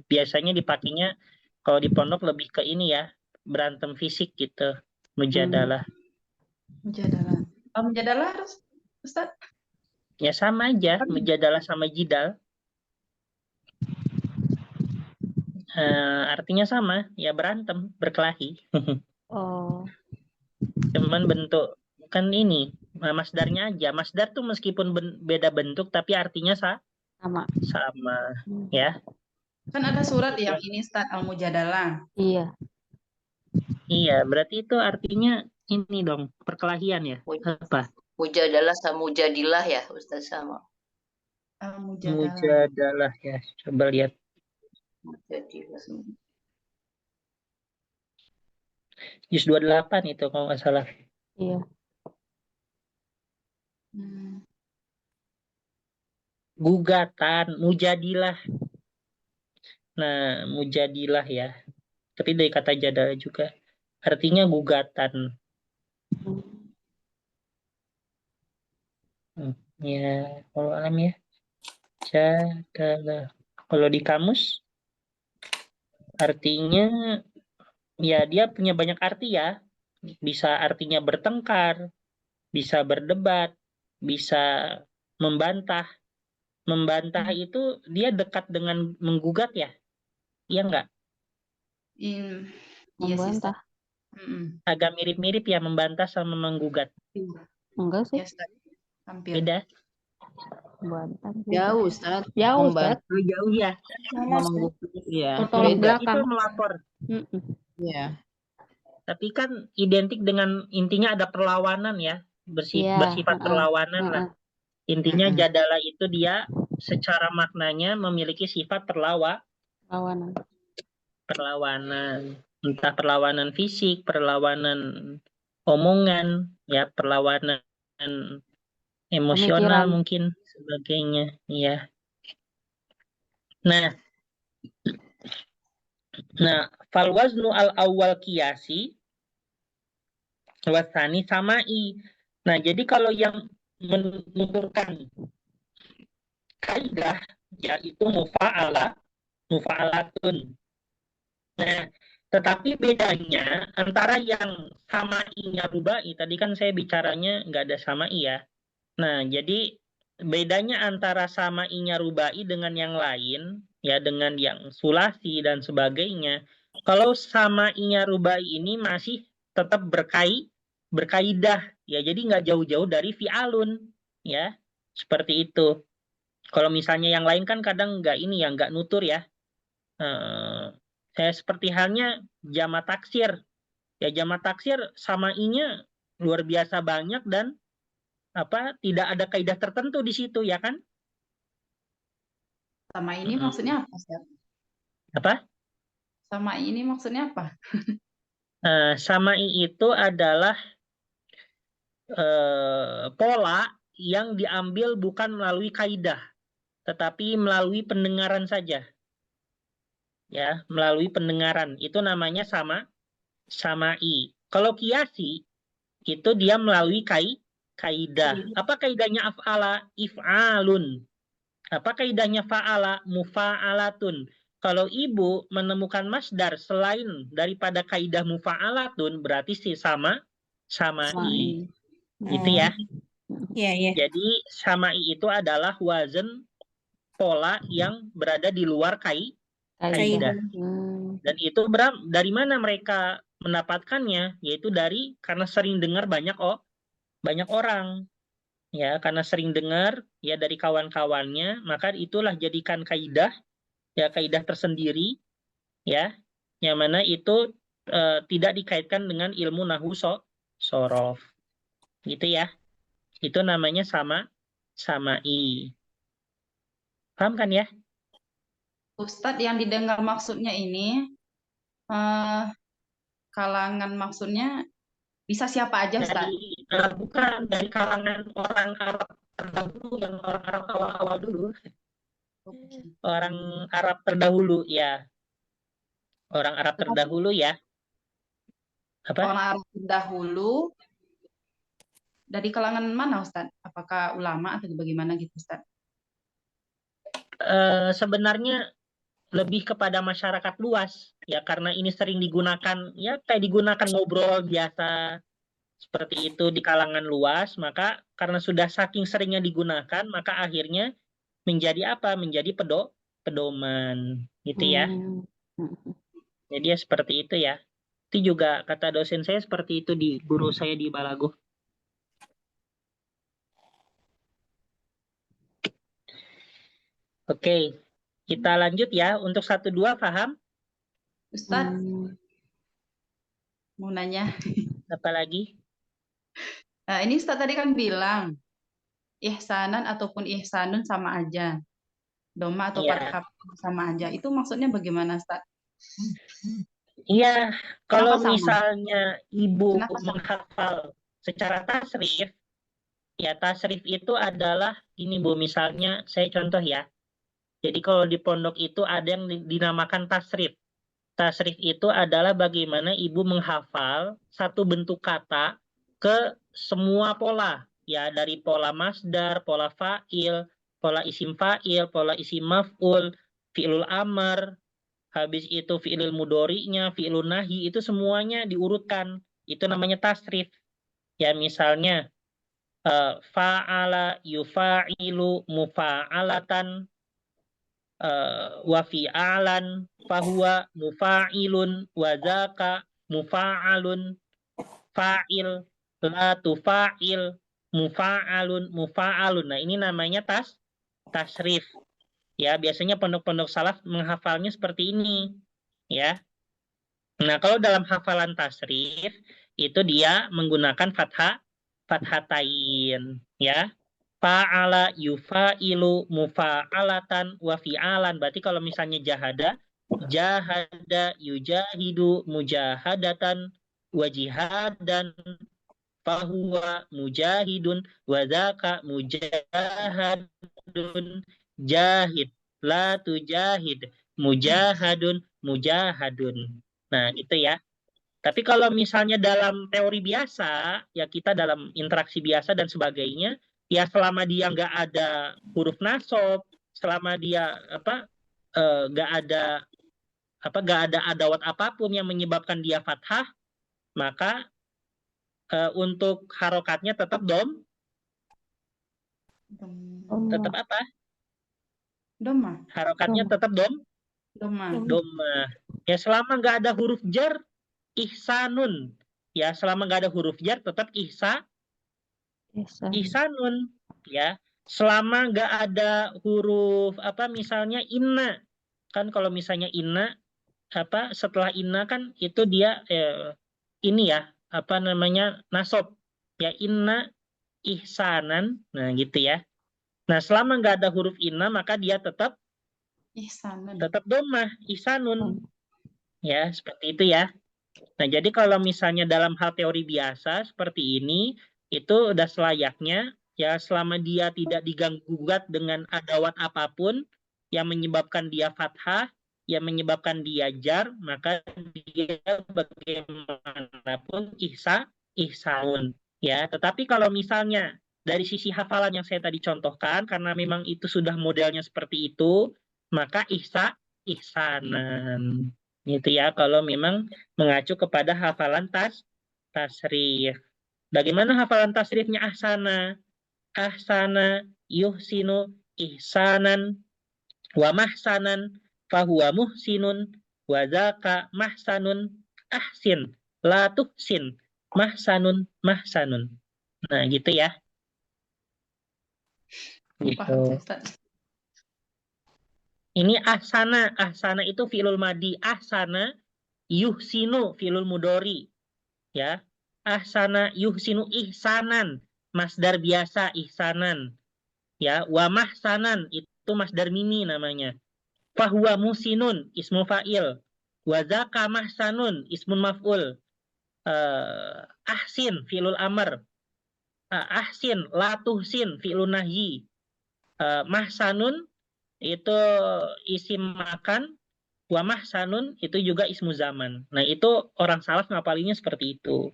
[SPEAKER 1] biasanya dipakainya kalau di pondok lebih ke ini ya, berantem fisik gitu. Mujadalah.
[SPEAKER 2] Mujadalah. Mujadalah harus Ustaz.
[SPEAKER 1] Ya sama aja, mujadalah sama jidal. Artinya sama, ya berantem, berkelahi.
[SPEAKER 3] oh,
[SPEAKER 1] Cuman bentuk kan ini masdarnya aja. Masdar tuh meskipun beda bentuk tapi artinya
[SPEAKER 3] sama.
[SPEAKER 1] Ya.
[SPEAKER 2] Kan ada surat yang ini Ustaz Al-Mujadalah.
[SPEAKER 3] Iya.
[SPEAKER 1] Iya, berarti itu artinya ini dong, perkelahian ya. Apa?
[SPEAKER 7] Mujadalah sama mujadilah ya Ustaz sama.
[SPEAKER 2] Al-Mujadalah.
[SPEAKER 1] Mujadalah ya. Coba lihat.
[SPEAKER 7] Mujadilah.
[SPEAKER 1] Juz 28 itu kalau nggak salah.
[SPEAKER 3] Iya.
[SPEAKER 1] Gugatan, mujadilah. Nah, mujadilah ya. Tapi dari kata jadalah juga. Artinya gugatan. Ya, kalau alam ya. Jadalah. Kalau di kamus, artinya ya dia punya banyak arti ya. Bisa artinya bertengkar, bisa berdebat, bisa membantah. Membantah itu dia dekat dengan menggugat ya? Iya enggak?
[SPEAKER 2] Iya sih,
[SPEAKER 3] Membantah.
[SPEAKER 2] Ustaz. Mm-mm.
[SPEAKER 1] Agak mirip-mirip ya membantah sama menggugat.
[SPEAKER 3] Enggak sih.
[SPEAKER 2] Ya, Ustaz. Hampir.
[SPEAKER 1] Beda?
[SPEAKER 3] Membantah.
[SPEAKER 5] Jauh, Ustaz.
[SPEAKER 3] Jauh, Ustaz.
[SPEAKER 1] Oh, jauh ya.
[SPEAKER 5] Sama menggugat. Iya.
[SPEAKER 3] Bertolak
[SPEAKER 5] Beda.
[SPEAKER 3] belakang.
[SPEAKER 1] Itu melapor.
[SPEAKER 3] Mm-mm.
[SPEAKER 5] Iya.
[SPEAKER 1] Tapi kan identik dengan intinya ada perlawanan ya.
[SPEAKER 3] Iya,
[SPEAKER 1] Bersifat perlawanan lah. Intinya jadalah itu dia secara maknanya memiliki sifat
[SPEAKER 3] Lawanan.
[SPEAKER 1] perlawanan. Entah perlawanan fisik, perlawanan omongan, ya perlawanan emosional
[SPEAKER 3] Pemikiran.
[SPEAKER 1] mungkin sebagainya, ya. Nah, fal waznu al awal qiyasi wasani samai. Nah, jadi kalau yang menuturkan kaidah yaitu mufa'alatun. Nah, tetapi bedanya antara yang samainya rubai, tadi kan saya bicaranya nggak ada samai ya. Nah, jadi bedanya antara samainya rubai dengan yang lain, ya dengan yang sulasi dan sebagainya. Kalau samainya rubai ini masih tetap berkaidah, ya jadi nggak jauh-jauh dari fi'alun, ya seperti itu. Kalau misalnya yang lain kan kadang nggak ini ya, nggak nutur ya. Saya seperti halnya jama taksir. Ya jama taksir samainya luar biasa banyak dan tidak ada kaidah tertentu di situ ya kan?
[SPEAKER 2] Sama ini maksudnya apa, Ustaz?
[SPEAKER 1] Apa?
[SPEAKER 2] Sama ini maksudnya apa?
[SPEAKER 1] Samai itu adalah pola yang diambil bukan melalui kaidah, tetapi melalui pendengaran saja. Ya, melalui pendengaran. Itu namanya samai. Kalau kiasi itu dia melalui kaidah. Apa kaidahnya af'ala? If'alun. Apa kaidahnya fa'ala? Mufa'alatun. Kalau ibu menemukan masdar selain daripada kaidah mufa'alatun, berarti samai. Gitu ya.
[SPEAKER 6] Iya, iya.
[SPEAKER 1] Jadi samai itu adalah wazan pola yang berada di luar kaidah.
[SPEAKER 3] Hmm.
[SPEAKER 1] Dan itu dari mana mereka mendapatkannya? Yaitu karena sering dengar banyak orang. Ya, karena sering dengar ya dari kawan-kawannya, maka itulah jadikan kaidah, ya kaidah tersendiri, ya, yang mana itu tidak dikaitkan dengan ilmu nahwu sorof, gitu ya. Itu namanya samai. Paham kan ya?
[SPEAKER 2] Ustadz, yang didengar maksudnya ini eh, kalangan maksudnya bisa siapa aja, Ustadz?
[SPEAKER 1] Bukan dari kalangan orang Arab terdahulu, yang orang Arab awal-awal dulu, orang Arab terdahulu ya, orang Arab terdahulu ya. Apa?
[SPEAKER 2] Orang Arab terdahulu dari kalangan mana, Ustadz? Apakah ulama atau bagaimana gitu, Ustadz?
[SPEAKER 1] Sebenarnya lebih kepada masyarakat luas ya, karena ini sering digunakan ya kayak digunakan ngobrol biasa seperti itu di kalangan luas, maka karena sudah saking seringnya digunakan, maka akhirnya menjadi apa? Menjadi pedoman gitu ya. Jadi ya seperti itu ya. Itu juga kata dosen saya seperti itu di guru saya di Balago. Oke, kita lanjut ya. Untuk 1-2 paham?
[SPEAKER 2] Ustadz, mau nanya.
[SPEAKER 1] Apa lagi?
[SPEAKER 2] Nah, ini Ustadz tadi kan bilang ihsanan ataupun ihsanun sama aja. Doma atau
[SPEAKER 1] Iya.
[SPEAKER 2] fathah sama aja. Itu maksudnya bagaimana, Ustadz?
[SPEAKER 1] Iya, kalau
[SPEAKER 2] Kenapa sama?
[SPEAKER 1] misalnya ibu
[SPEAKER 2] Kenapa sama?
[SPEAKER 1] menghafal secara tasrif, ya tasrif itu adalah ini Bu, misalnya saya contoh ya. Jadi kalau di pondok itu ada yang dinamakan tasrif. Tasrif itu adalah bagaimana ibu menghafal satu bentuk kata ke semua pola. Ya, dari pola masdar, pola fa'il, pola isim fa'il, pola isim maf'ul, fi'lul amr, habis itu fi'lul mudhari'nya, fi'lul nahi, itu semuanya diurutkan. Itu namanya tasrif. Ya, misalnya fa'ala yufa'ilu mufa'alatan, wa fi'alan fahuwa mufa'ilun wa dzaka mufa'alun fa'il la tufa'il mufa'alun. Nah, ini namanya tasrif. Ya, biasanya pondok-pondok salaf menghafalnya seperti ini, ya. Nah, kalau dalam hafalan tasrif itu dia menggunakan fathatain, ya. Fa'ala yufa'ilu mufa'alatan wa fi'alan. Berarti kalau misalnya jahada yujahidu mujahadatan wa jihadan fahuwa mujahidun wa dzaka mujahadun jahid la tujahid mujahadun. Nah, itu ya. Tapi kalau misalnya dalam teori biasa, ya kita dalam interaksi biasa dan sebagainya, ya selama dia nggak ada huruf nasab, selama dia nggak ada adawat apapun yang menyebabkan dia fathah, maka untuk harokatnya tetap tetap apa?
[SPEAKER 2] Doma.
[SPEAKER 1] Harokatnya tetap
[SPEAKER 2] Doma.
[SPEAKER 1] Ya selama nggak ada huruf jar, ihsanun. Ya selama nggak ada huruf jar tetap ihsanun. Ya selama nggak ada huruf misalnya inna, kan kalau misalnya inna setelah inna kan itu dia ini ya nasab ya, inna ihsanan. Nah gitu ya. Nah selama nggak ada huruf inna maka dia tetap dhammah, ihsanun. Ya seperti itu ya. Nah jadi kalau misalnya dalam hal teori biasa seperti ini, itu udah selayaknya ya selama dia tidak diganggu-gugat dengan adawat apapun yang menyebabkan dia fathah, yang menyebabkan dia jar, maka dia bagaimanapun ihsanun. Ya, tetapi kalau misalnya dari sisi hafalan yang saya tadi contohkan, karena memang itu sudah modelnya seperti itu, maka ihsanan. Gitu ya, kalau memang mengacu kepada hafalan tasrif. Bagaimana hafalan tasrifnya ahsana? Ahsana yuhsinu ihsanan. Wa mahsanan fahuwa muhsinun wa zaka mahsanun ahsin la tuhsin mahsanun mahsanun. Nah, gitu ya.
[SPEAKER 2] Paham
[SPEAKER 1] Gitu.
[SPEAKER 2] saya, Ustaz.
[SPEAKER 1] Ini ahsana, ahsana itu fi'lul madi, ahsana yuhsinu fi'lul mudori, ya. Ahsana yuhsinu ihsanan, masdar biasa ihsanan, ya. Wa mahsanan itu masdar mimi namanya. Fahuwa musinun ismu fa'il. Wa zaka mahsanun ismun maf'ul. Ahsin fi'lul amr. Ahsin la tuhsin fi'lun nahyi. Mahsanun itu isim makan, wa mahsanun itu juga ismu zaman. Nah, itu orang salaf ngapalinnya seperti itu,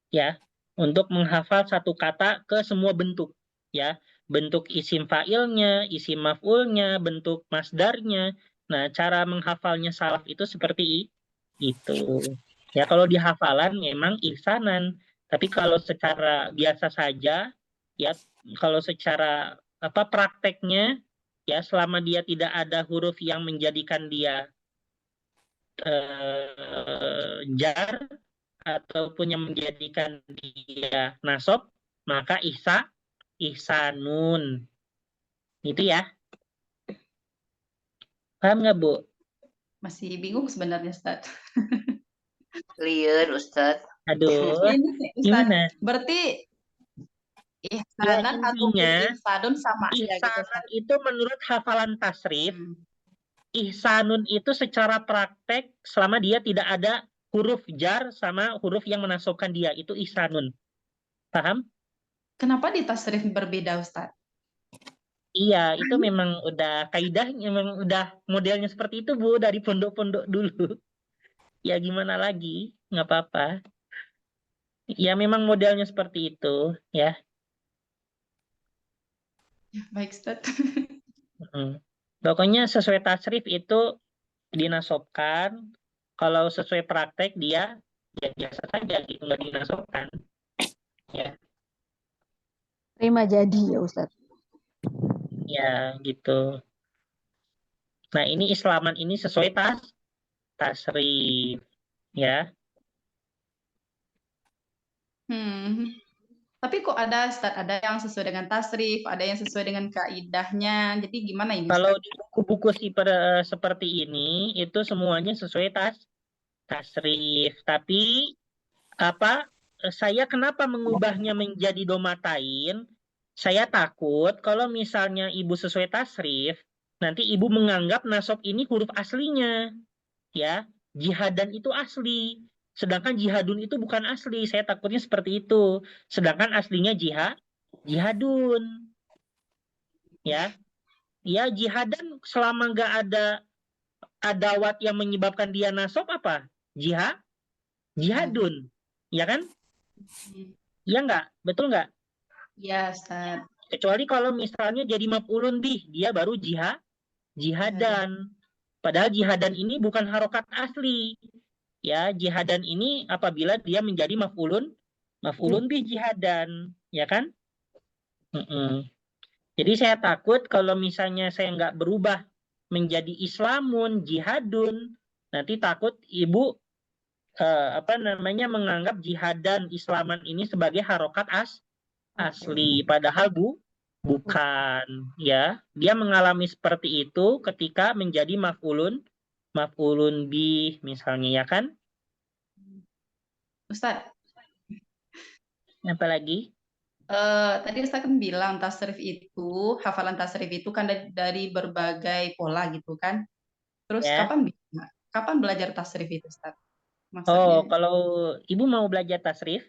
[SPEAKER 1] ya. Untuk menghafal satu kata ke semua bentuk, ya. Bentuk isim fa'ilnya, isim maf'ulnya, bentuk masdarnya. Nah, cara menghafalnya salaf itu seperti itu. Ya, kalau di hafalan memang ihsanan, tapi kalau secara biasa saja, ya, kalau secara prakteknya, ya, selama dia tidak ada huruf yang menjadikan dia jar ataupun yang menjadikan dia nasab, maka ihsanun. Itu ya. Paham nggak, Bu?
[SPEAKER 2] Masih bingung sebenarnya, Ustaz.
[SPEAKER 7] Lian Ustaz.
[SPEAKER 1] Aduh,
[SPEAKER 2] Ini, Ustaz,
[SPEAKER 1] gimana?
[SPEAKER 2] berarti
[SPEAKER 1] Ya,
[SPEAKER 2] ihsanan ataupun
[SPEAKER 1] intinya
[SPEAKER 2] ihsanun sama aja gitu,
[SPEAKER 1] ihsanan
[SPEAKER 2] Ustaz.
[SPEAKER 1] itu menurut hafalan tasrif, ihsanun itu secara praktek selama dia tidak ada huruf jar sama huruf yang menasobkan dia, itu ihsanun. Paham?
[SPEAKER 2] Kenapa di tasrif berbeda, Ustaz?
[SPEAKER 1] Iya, itu memang udah kaidahnya, memang udah modelnya seperti itu, Bu, dari pondok-pondok dulu. Ya gimana lagi, nggak apa-apa. Ya memang modelnya seperti itu, ya.
[SPEAKER 2] Ya, baik, Ustaz.
[SPEAKER 1] Pokoknya sesuai tasrif itu dinasobkan, kalau sesuai praktek dia ya biasa saja gitu, nggak dinasobkan. Ya,
[SPEAKER 3] Terima jadi ya Ustaz.
[SPEAKER 1] ya gitu. Nah, ini islaman ini sesuai tasrif, ya.
[SPEAKER 2] Tapi kok ada, Ustaz, ada yang sesuai dengan tasrif, ada yang sesuai dengan kaidahnya. Jadi gimana ini,
[SPEAKER 1] Kalau
[SPEAKER 2] Ustaz?
[SPEAKER 1] di buku-buku seperti ini itu semuanya sesuai tasrif. Tapi saya kenapa mengubahnya menjadi domatain? Saya takut kalau misalnya ibu sesuai tasrif, nanti ibu menganggap nasab ini huruf aslinya, ya. Jihadan itu asli, sedangkan jihadun itu bukan asli. Saya takutnya seperti itu. Sedangkan aslinya jihadun, ya. Ya, jihadan selama nggak ada adawat yang menyebabkan dia nasab apa? Jihadun, ya kan? Iya nggak? Betul nggak?
[SPEAKER 2] Ya, Ustaz.
[SPEAKER 1] Kecuali kalau misalnya jadi maf'ulun bih, dia baru jihadan. Padahal jihadan ini bukan harokat asli. Ya, jihadan ini apabila dia menjadi maf'ulun bih jihadan, ya kan? Jadi saya takut kalau misalnya saya nggak berubah menjadi islamun, jihadun, nanti takut ibu menganggap jihadan, islaman ini sebagai harokat asli, padahal bukan, ya. Dia mengalami seperti itu ketika menjadi maf'ulun bih misalnya, ya kan?
[SPEAKER 2] Ustaz,
[SPEAKER 1] Apa lagi?
[SPEAKER 2] tadi Ustaz kan bilang tasrif itu, hafalan tasrif itu kan dari berbagai pola gitu kan. Terus
[SPEAKER 1] Ya.
[SPEAKER 2] kapan belajar tasrif itu, Ustaz?
[SPEAKER 1] Oh,
[SPEAKER 2] Maksudnya.
[SPEAKER 1] kalau ibu mau belajar tasrif,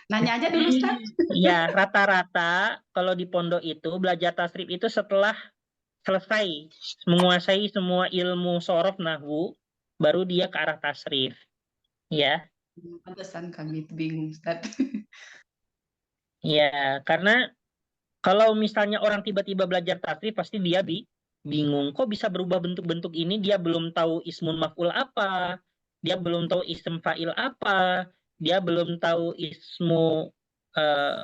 [SPEAKER 2] Nanya aja dulu, Ustaz.
[SPEAKER 1] ya rata-rata kalau di pondok itu belajar tasrif itu setelah selesai menguasai semua ilmu sorof nahwu, baru dia ke arah tasrif, ya.
[SPEAKER 2] Pantesan kami itu bingung, Ustaz.
[SPEAKER 1] Ya, karena kalau misalnya orang tiba-tiba belajar tasrif pasti dia bingung, kok bisa berubah bentuk-bentuk ini, dia belum tahu ismun maf'ul apa, dia belum tahu ism fa'il apa, dia belum tahu ismu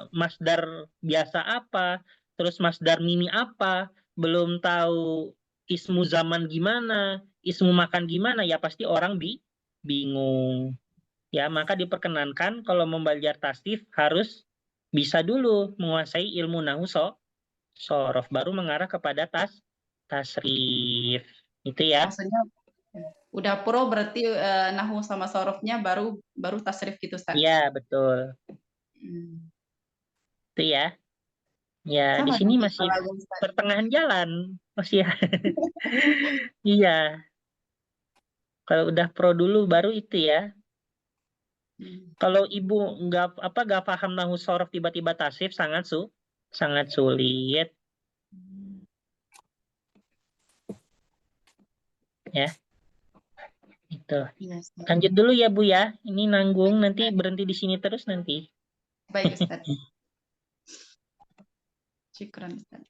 [SPEAKER 1] masdar biasa apa, terus masdar mimi apa, belum tahu ismu zaman gimana, ismu makan gimana, ya pasti orang bingung. Ya, maka diperkenankan kalau membelajar tasrif harus bisa dulu menguasai ilmu nahu sorof, baru mengarah kepada tasrif. Itu ya.
[SPEAKER 2] Maksudnya udah pro berarti nahu sama sorofnya baru tasrif gitu, Ustaz.
[SPEAKER 1] Iya, betul.
[SPEAKER 2] Hmm.
[SPEAKER 1] Itu ya. Ya, di
[SPEAKER 2] Sama
[SPEAKER 1] sini
[SPEAKER 2] dong
[SPEAKER 1] masih
[SPEAKER 2] kalau Ustaz.
[SPEAKER 1] pertengahan jalan. Masih ya. Iya. Kalau udah pro dulu baru itu ya.
[SPEAKER 2] Hmm.
[SPEAKER 1] Kalau ibu nggak paham nahu sorof tiba-tiba tasrif sangat sulit ya. Itu.
[SPEAKER 2] Iya, Ustaz.
[SPEAKER 1] Lanjut dulu ya Bu ya. Ini nanggung nanti berhenti di sini terus nanti.
[SPEAKER 2] Baik, Ustaz. Syukran, Ustaz.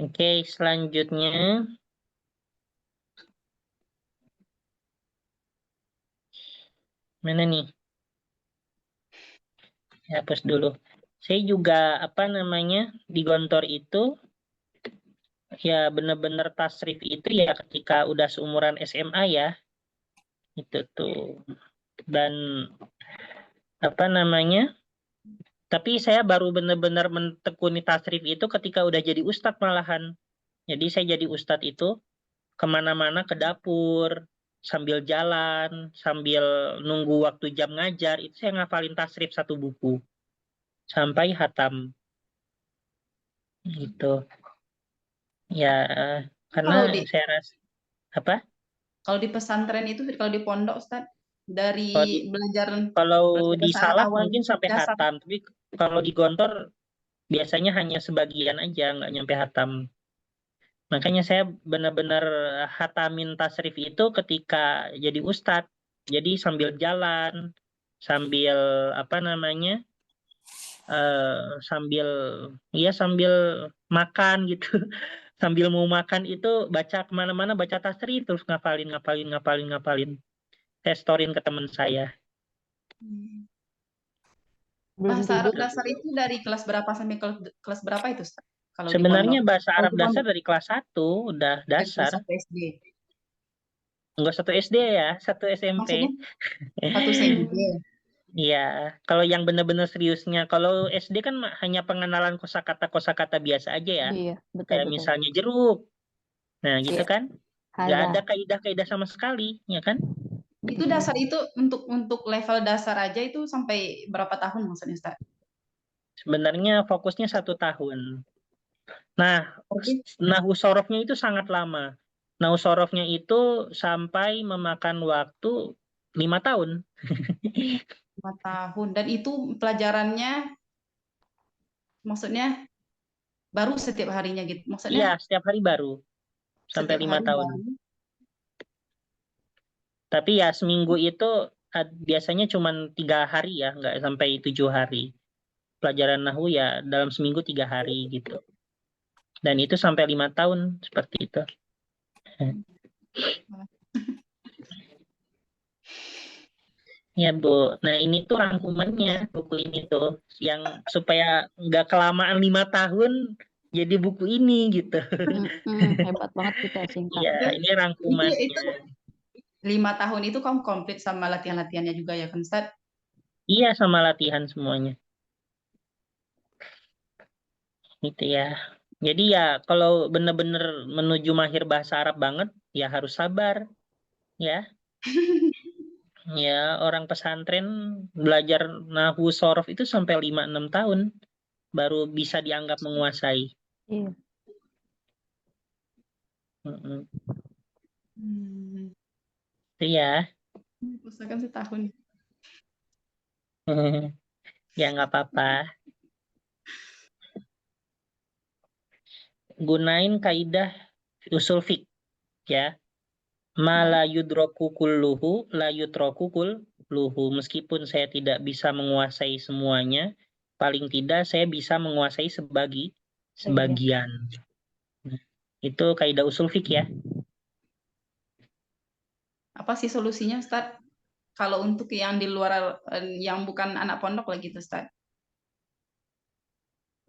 [SPEAKER 1] Oke, selanjutnya mana nih? Hapus dulu. Saya juga di Gontor itu ya benar-benar tasrif itu ya ketika udah seumuran SMA ya. Itu tuh. Dan tapi saya baru benar-benar mentekuni tasrif itu ketika udah jadi ustadz malahan. Jadi saya jadi ustadz itu kemana-mana ke dapur, sambil jalan, sambil nunggu waktu jam ngajar, itu saya ngafalin tasrif satu buku. Sampai hatam. Gitu. Ya, karena
[SPEAKER 2] Kalau di
[SPEAKER 1] saya rasa, apa?
[SPEAKER 2] kalau di pesantren itu kalau di pondok, Ustaz, dari
[SPEAKER 1] Kalau di,
[SPEAKER 2] belajar
[SPEAKER 1] kalau di
[SPEAKER 2] bahasa Arab
[SPEAKER 1] salaf
[SPEAKER 2] awal
[SPEAKER 1] mungkin sampai
[SPEAKER 2] dasar.
[SPEAKER 1] hatam, tapi kalau di gontor biasanya hanya sebagian aja, nggak nyampe hatam. Makanya saya benar-benar hatamin tasrif itu ketika jadi ustadz. Jadi sambil jalan, sambil sambil sambil makan gitu. Sambil mau makan itu baca kemana-mana baca tasrif terus ngapalin. Saya storyin ke teman saya.
[SPEAKER 3] Belum
[SPEAKER 2] Bahasa Arab
[SPEAKER 3] tidur.
[SPEAKER 2] dasar itu dari kelas berapa sampai kelas berapa itu, Ustaz? Kalau di
[SPEAKER 1] Sebenarnya
[SPEAKER 2] pondok.
[SPEAKER 1] bahasa
[SPEAKER 2] Kalau
[SPEAKER 1] Arab
[SPEAKER 2] di
[SPEAKER 1] dasar
[SPEAKER 2] pondok,
[SPEAKER 1] dari kelas 1 udah
[SPEAKER 2] dari kelas
[SPEAKER 1] dasar.
[SPEAKER 2] 1 SD.
[SPEAKER 1] Enggak 1 SD ya, 1 SMP.
[SPEAKER 2] Maksudnya 1 SMP.
[SPEAKER 1] Iya, kalau yang benar-benar seriusnya, kalau SD kan hanya pengenalan kosakata biasa aja ya.
[SPEAKER 3] Iya, betul
[SPEAKER 1] Kayak
[SPEAKER 3] betul.
[SPEAKER 1] misalnya jeruk. Nah, gitu
[SPEAKER 3] Iya.
[SPEAKER 1] kan? Nggak
[SPEAKER 3] Haza.
[SPEAKER 1] ada kaidah-kaidah sama sekali, ya kan?
[SPEAKER 2] Itu dasar itu untuk level dasar aja itu sampai berapa tahun maksudnya, Ustaz?
[SPEAKER 1] Sebenarnya fokusnya 1 tahun. Nah,
[SPEAKER 2] Oke.
[SPEAKER 1] nahu sorofnya itu sangat lama. Nahu sorofnya itu sampai memakan waktu 5 tahun.
[SPEAKER 2] 5 tahun. Dan itu pelajarannya maksudnya baru setiap harinya gitu.
[SPEAKER 1] Iya,
[SPEAKER 2] Maksudnya
[SPEAKER 1] setiap hari baru. Sampai
[SPEAKER 2] setiap
[SPEAKER 1] 5
[SPEAKER 2] hari
[SPEAKER 1] tahun.
[SPEAKER 2] baru.
[SPEAKER 1] Tapi ya seminggu itu biasanya cuma 3 hari ya, nggak sampai 7 hari. Pelajaran nahu ya dalam seminggu 3 hari gitu. Dan itu sampai 5 tahun seperti itu. Ya Bu, nah ini tuh rangkumannya buku ini tuh yang supaya nggak kelamaan 5 tahun jadi buku ini gitu.
[SPEAKER 3] Hebat banget kita singkat.
[SPEAKER 1] Ya ini
[SPEAKER 2] Itu
[SPEAKER 1] rangkumannya.
[SPEAKER 2] 5 tahun itu kamu komplit sama latihan-latihannya juga ya kan, Ustaz?
[SPEAKER 1] Iya sama latihan semuanya. Gitu ya. Jadi ya kalau benar-benar menuju mahir bahasa Arab banget ya harus sabar ya. Ya orang pesantren belajar nahwu sorof itu sampai 5-6 tahun baru bisa dianggap menguasai.
[SPEAKER 3] Iya.
[SPEAKER 1] Itu ya.
[SPEAKER 2] Usahakan setahun.
[SPEAKER 1] Ya nggak apa-apa. Gunain kaidah usul fiqh ya. Ma la yudroku kulluhu la yutroku kulluhu. Meskipun saya tidak bisa menguasai semuanya, paling tidak saya bisa menguasai sebagian. Nah, itu kaidah usul fikih ya.
[SPEAKER 2] Apa sih solusinya, Ustaz? Kalau untuk yang di luar, yang bukan anak pondok lagi tuh, Ustaz.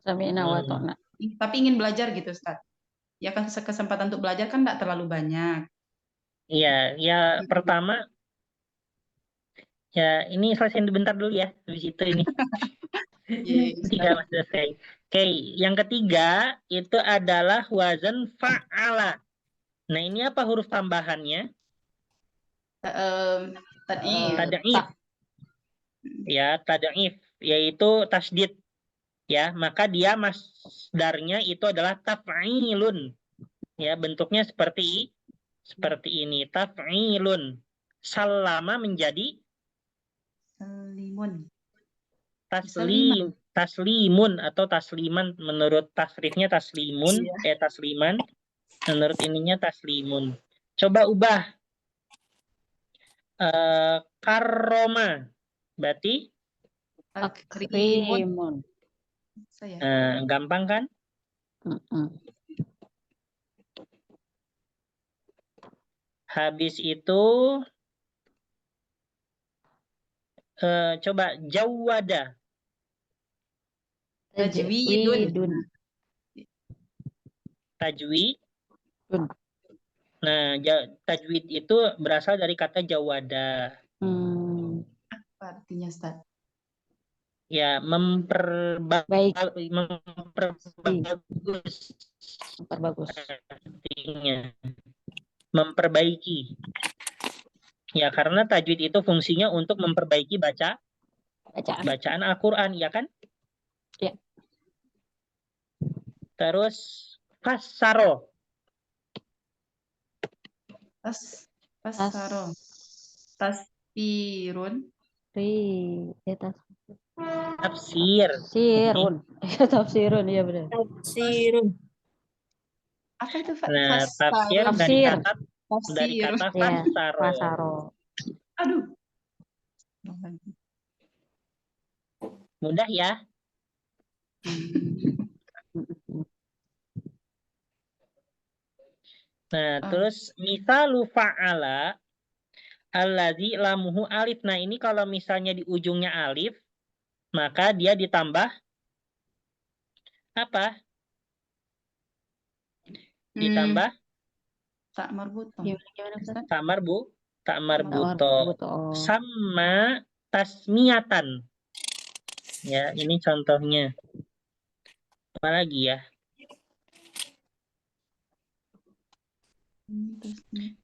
[SPEAKER 3] Sami'na wa
[SPEAKER 1] Hmm.
[SPEAKER 3] ta'na.
[SPEAKER 2] Tapi ingin belajar gitu, Ustaz. Ya kan kesempatan untuk belajar kan enggak terlalu banyak.
[SPEAKER 1] Iya, ya pertama ya ini selesai bentar dulu ya, habis itu ini.
[SPEAKER 2] Iya, Ustaz.
[SPEAKER 1] Tiga mas selesai. Oke, yang ketiga itu adalah wazan fa'ala. Nah, ini apa huruf tambahannya?
[SPEAKER 2] Tadi
[SPEAKER 1] Tad'if. Ya, tad'if, yaitu tasdid. Ya, maka dia masdarnya itu adalah taf'ilun. Ya, bentuknya seperti ini, taf'ilun. Salama menjadi
[SPEAKER 2] selimun.
[SPEAKER 1] taslimun atau tasliman, menurut tasrifnya taslimun, tasliman, menurut ininya taslimun. Coba ubah karoma, berarti
[SPEAKER 2] Takrimun. Saya.
[SPEAKER 1] gampang kan? Habis itu coba jawada.
[SPEAKER 2] Tajwidun.
[SPEAKER 1] Tajwid. Nah, tajwid itu berasal dari kata jawada.
[SPEAKER 2] Apa artinya, Ustaz?
[SPEAKER 1] Ya, memperbagus artinya. Memperbaiki. Ya, karena tajwid itu fungsinya untuk memperbaiki bacaan Al-Qur'an, ya kan?
[SPEAKER 3] Ya.
[SPEAKER 1] Terus fassaro.
[SPEAKER 2] Fassaro. Tasbirun.
[SPEAKER 1] Tafsir.
[SPEAKER 3] Tafsirun, iya benar.
[SPEAKER 6] Tafsirun.
[SPEAKER 2] Apa itu?
[SPEAKER 1] Nah, tafsir dari kata fassaro.
[SPEAKER 3] Fasaro.
[SPEAKER 2] Aduh.
[SPEAKER 1] Mudah ya? Nah, terus misalu fa'ala alladzi lamuhu alif. Nah, ini kalau misalnya di ujungnya alif, maka dia ditambah apa? Ditambah
[SPEAKER 2] tak marbuto.
[SPEAKER 1] tak marbuto. Sama tasmiyatan. Ya, ini contohnya. Apa lagi ya?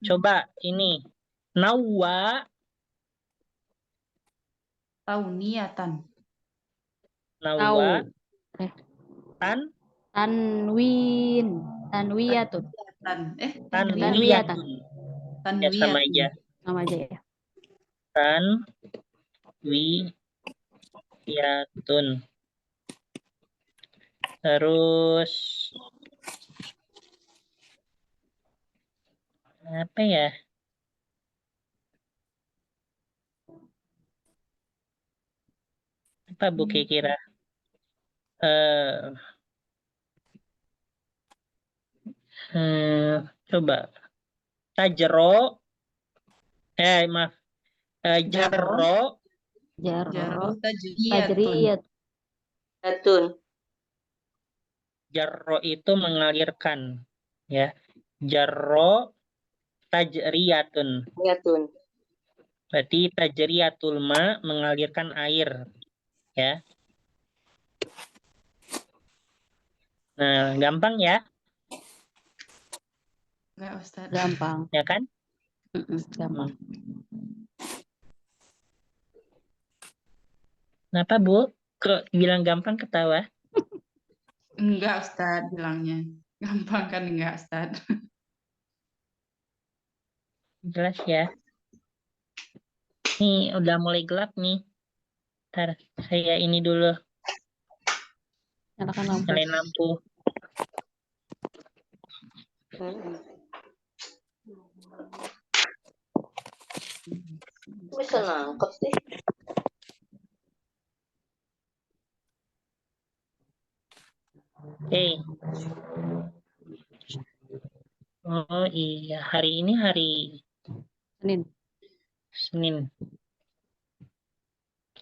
[SPEAKER 1] Coba ini. Nawwa.
[SPEAKER 2] Tauniyatan.
[SPEAKER 1] Nawwa.
[SPEAKER 3] Tanwiyatun.
[SPEAKER 1] Tanwiyatun. Ya, sama aja.
[SPEAKER 3] Sama aja ya.
[SPEAKER 1] Tanwiyatun. Terus apa ya? Apa Bu kira-kira? Coba tajro. Maaf. Jarro.
[SPEAKER 7] Tajriyatun.
[SPEAKER 1] Jarro itu mengalirkan, ya. Jarro tajriyatun. Berarti tajriyatul ma mengalirkan air, ya. Nah, gampang ya?
[SPEAKER 2] Enggak, Ustaz.
[SPEAKER 3] Gampang.
[SPEAKER 1] Ya kan?
[SPEAKER 3] Gampang.
[SPEAKER 1] Kenapa, Bu? Kok bilang gampang ketawa?
[SPEAKER 2] Enggak, Ustaz, bilangnya. Gampang kan enggak, Ustaz?
[SPEAKER 1] Jelas ya? Nih, udah mulai gelap nih. Ntar saya ini dulu. Nyalain lampu.
[SPEAKER 7] Bisa nangkep sih.
[SPEAKER 1] Oke. Oh iya, hari ini hari
[SPEAKER 3] Senin.
[SPEAKER 1] Senin.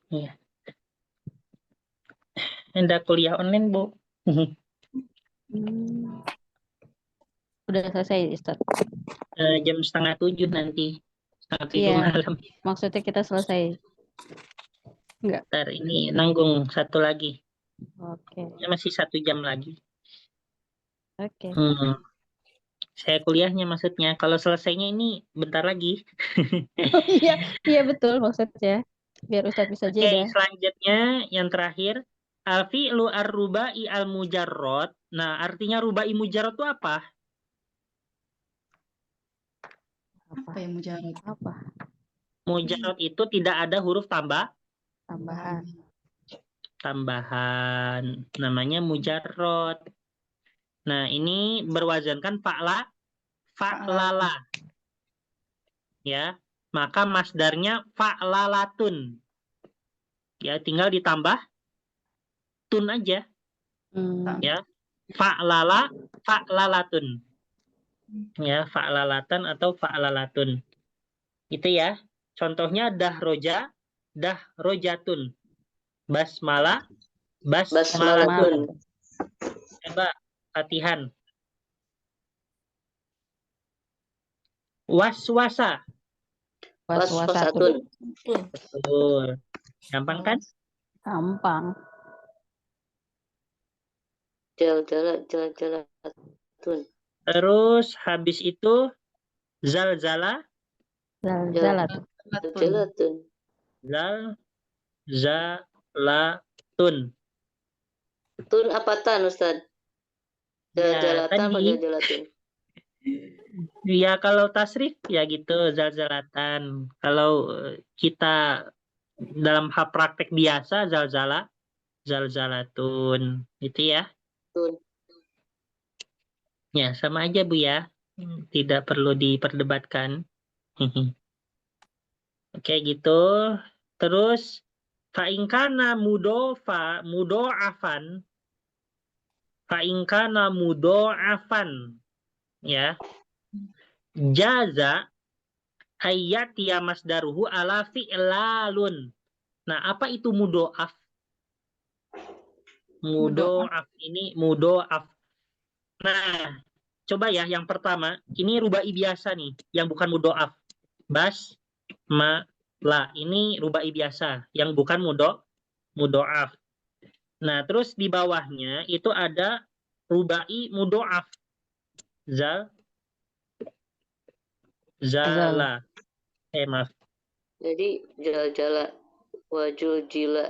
[SPEAKER 1] Iya. Ada kuliah online, Bu.
[SPEAKER 3] Hmm. Udah selesai, Ustaz.
[SPEAKER 1] Jam 6:30 nanti. 6:30
[SPEAKER 3] Iya,
[SPEAKER 1] malam.
[SPEAKER 3] maksudnya kita selesai. Enggak.
[SPEAKER 1] Ntar ini nanggung satu lagi.
[SPEAKER 3] Oke.
[SPEAKER 1] Ya, masih 1 jam lagi.
[SPEAKER 3] Oke.
[SPEAKER 1] Saya kuliahnya maksudnya. Kalau selesainya ini bentar lagi.
[SPEAKER 3] Oh iya, iya betul maksudnya. Biar Ustadz bisa
[SPEAKER 1] Oke,
[SPEAKER 3] jeda.
[SPEAKER 1] selanjutnya yang terakhir. Al-fi'lu ar-rubai al-mujarrad. Nah, artinya rubai mujarrad itu apa?
[SPEAKER 2] Apa ya mujarad?
[SPEAKER 3] Apa?
[SPEAKER 1] Mujarrad itu tidak ada huruf
[SPEAKER 3] Tambahan.
[SPEAKER 1] tambahan. Namanya mujarrad. Nah, ini berwazankan fa'lala. Ya. Maka masdarnya fa'lalatun. Ya, tinggal ditambah tun aja. Ya. Fa'lalatun. Ya, fa'lalatan atau fa'lalatun. Itu ya. Contohnya dahrojatun. Basmalatun. Coba latihan. Waswasa.
[SPEAKER 7] Was-wasatun.
[SPEAKER 1] Betul. Gampang kan?
[SPEAKER 3] Gampang.
[SPEAKER 7] Jal-jalatun.
[SPEAKER 1] Terus habis itu zalzala.
[SPEAKER 3] Zalat.
[SPEAKER 7] Jalatun.
[SPEAKER 1] Zalzalatun.
[SPEAKER 7] Tun apa tan, Ustaz?
[SPEAKER 1] Ya,
[SPEAKER 7] Jal-jalatan apa
[SPEAKER 1] tadi.
[SPEAKER 7] jal-jalatun?
[SPEAKER 1] Ya, kalau tasrif ya gitu, zalzalatan. Kalau kita dalam hal praktek biasa, zalzalatun. Itu ya.
[SPEAKER 7] Tun.
[SPEAKER 1] Ya, sama aja Bu ya. Tidak perlu diperdebatkan. Oke, gitu. Terus fa'ingkana mudo'afan. Fa'ingkana mudo'afan. Ya. Jaza ayyatiya masdaruhu ala fi'lalun. Nah, apa itu mudo'af? Mudo'af ini mudo'af. Nah, coba ya yang pertama. Ini rubai biasa nih. Yang bukan mudo'af. Basmalah. Ini rubai biasa. Yang bukan mudo'af. Nah, terus di bawahnya itu ada rubai mudo'af. Zala. Maaf.
[SPEAKER 7] Jadi jal-jala wajul jila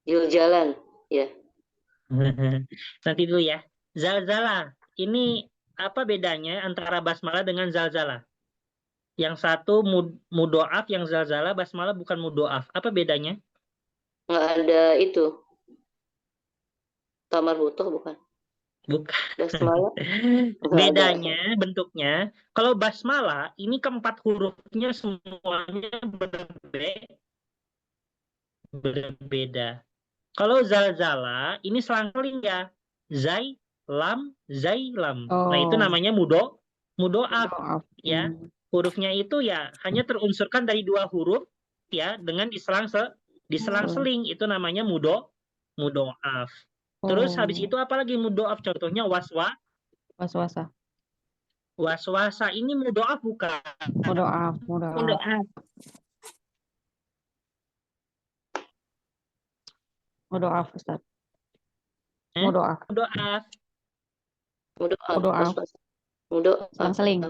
[SPEAKER 7] jil-jalan ya.
[SPEAKER 1] Nanti dulu ya. Zalzala. Ini apa bedanya antara basmalah dengan zalzala? Yang satu mudo'af, yang zalzala, basmalah bukan mudo'af. Apa bedanya?
[SPEAKER 7] Nggak ada itu. Tamar butuh bukan?
[SPEAKER 1] Bukan.
[SPEAKER 7] Basmalah.
[SPEAKER 1] Bedanya bentuknya. Kalau basmalah, ini keempat hurufnya semuanya berbeda. Kalau zalzala, ini selang-seling ya. Zai, lam. Nah, itu namanya mudo'af. Ya. Hurufnya itu ya hanya terunsurkan dari 2 huruf ya dengan diselang-seling. Itu namanya mudo'af. Terus habis itu apa lagi mudo'af? Contohnya
[SPEAKER 3] Waswasa.
[SPEAKER 1] waswasa. Ini mudo'af bukan?
[SPEAKER 3] Mudo'af. Mudo'af, Ustaz. Mudo'af. Selang-seling.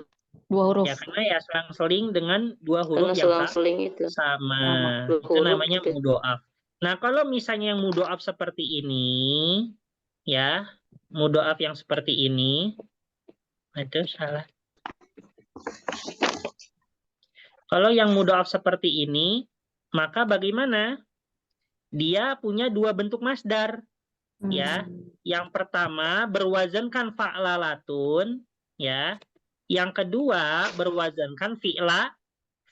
[SPEAKER 3] 2 huruf.
[SPEAKER 1] Ya, karena ya selang-seling dengan 2 huruf
[SPEAKER 7] Karena
[SPEAKER 1] yang
[SPEAKER 7] selang-seling itu.
[SPEAKER 1] sama. Itu namanya mudo'af. Nah, kalau misalnya yang mudo'af seperti ini, ya, mudo'af yang seperti ini, itu salah. Kalau yang mudo'af seperti ini, maka bagaimana? Dia punya 2 bentuk masdar. Ya, yang pertama berwazankan fa'lalatun, ya. Yang kedua berwazankan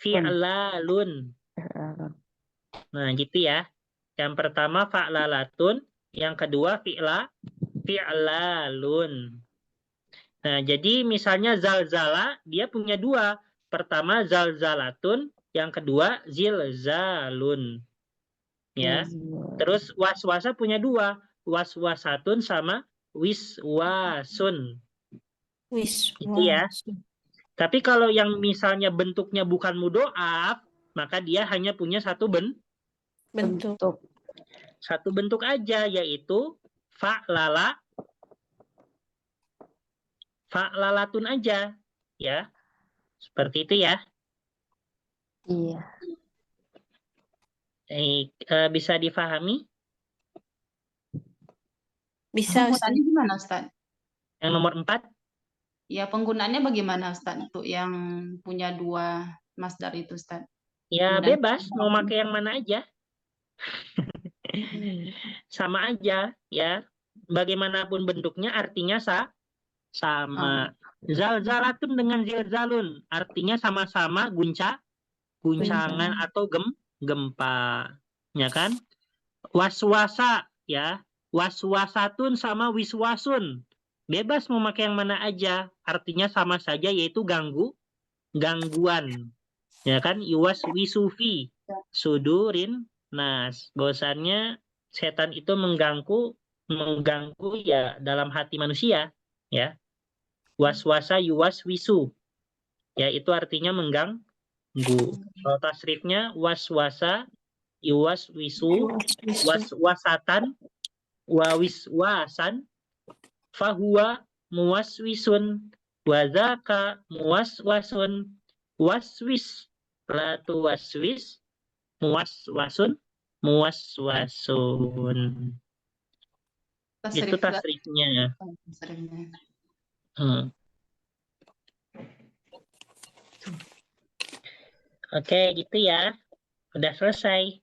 [SPEAKER 1] fi'lalun. Nah, gitu ya. Yang pertama fa'lalatun, yang kedua fi'lalun. Nah, jadi misalnya zalzala, dia punya dua. Pertama zalzalatun, yang kedua zilzalun. Ya. Terus waswasa punya dua. Waswasatun sama wiswasun. Itu ya. Tapi kalau yang misalnya bentuknya bukan mudhoaf, maka dia hanya punya satu
[SPEAKER 6] Bentuk.
[SPEAKER 1] satu bentuk aja, yaitu fa'lalatun aja, ya. Seperti itu ya.
[SPEAKER 3] Iya.
[SPEAKER 1] Bisa difahami?
[SPEAKER 6] Bisa, Ustaz.
[SPEAKER 2] Penggunaannya gimana, Ustaz?
[SPEAKER 1] Yang nomor 4?
[SPEAKER 2] Ya, penggunaannya bagaimana, Ustaz? Untuk yang punya dua masdar itu, Ustaz.
[SPEAKER 1] Ya
[SPEAKER 2] Penggunaan
[SPEAKER 1] bebas, mau
[SPEAKER 2] penggunaan.
[SPEAKER 1] pakai yang mana aja. Sama aja, ya. Bagaimanapun bentuknya, artinya sama. Zalzalatun dengan zilzalun, artinya sama-sama guncangan atau gempa, ya kan? Waswasa, ya. Waswasatun sama wiswasun. Bebas mau pakai yang mana aja, artinya sama saja, yaitu gangguan. Ya kan? Yuwaswisufi sudurin nas. Bahwasannya setan itu mengganggu ya dalam hati manusia, ya. Waswasa yuwaswisu. Ya, itu artinya mengganggu. Kalau tasrifnya waswasa yuwaswisu waswasatan wawiswasan fahuwa muwaswisun wadzaka muwaswasun waswis la tuwaswis muwaswasun muwaswasun. Itu tasrifnya. Oke, gitu ya. Udah selesai.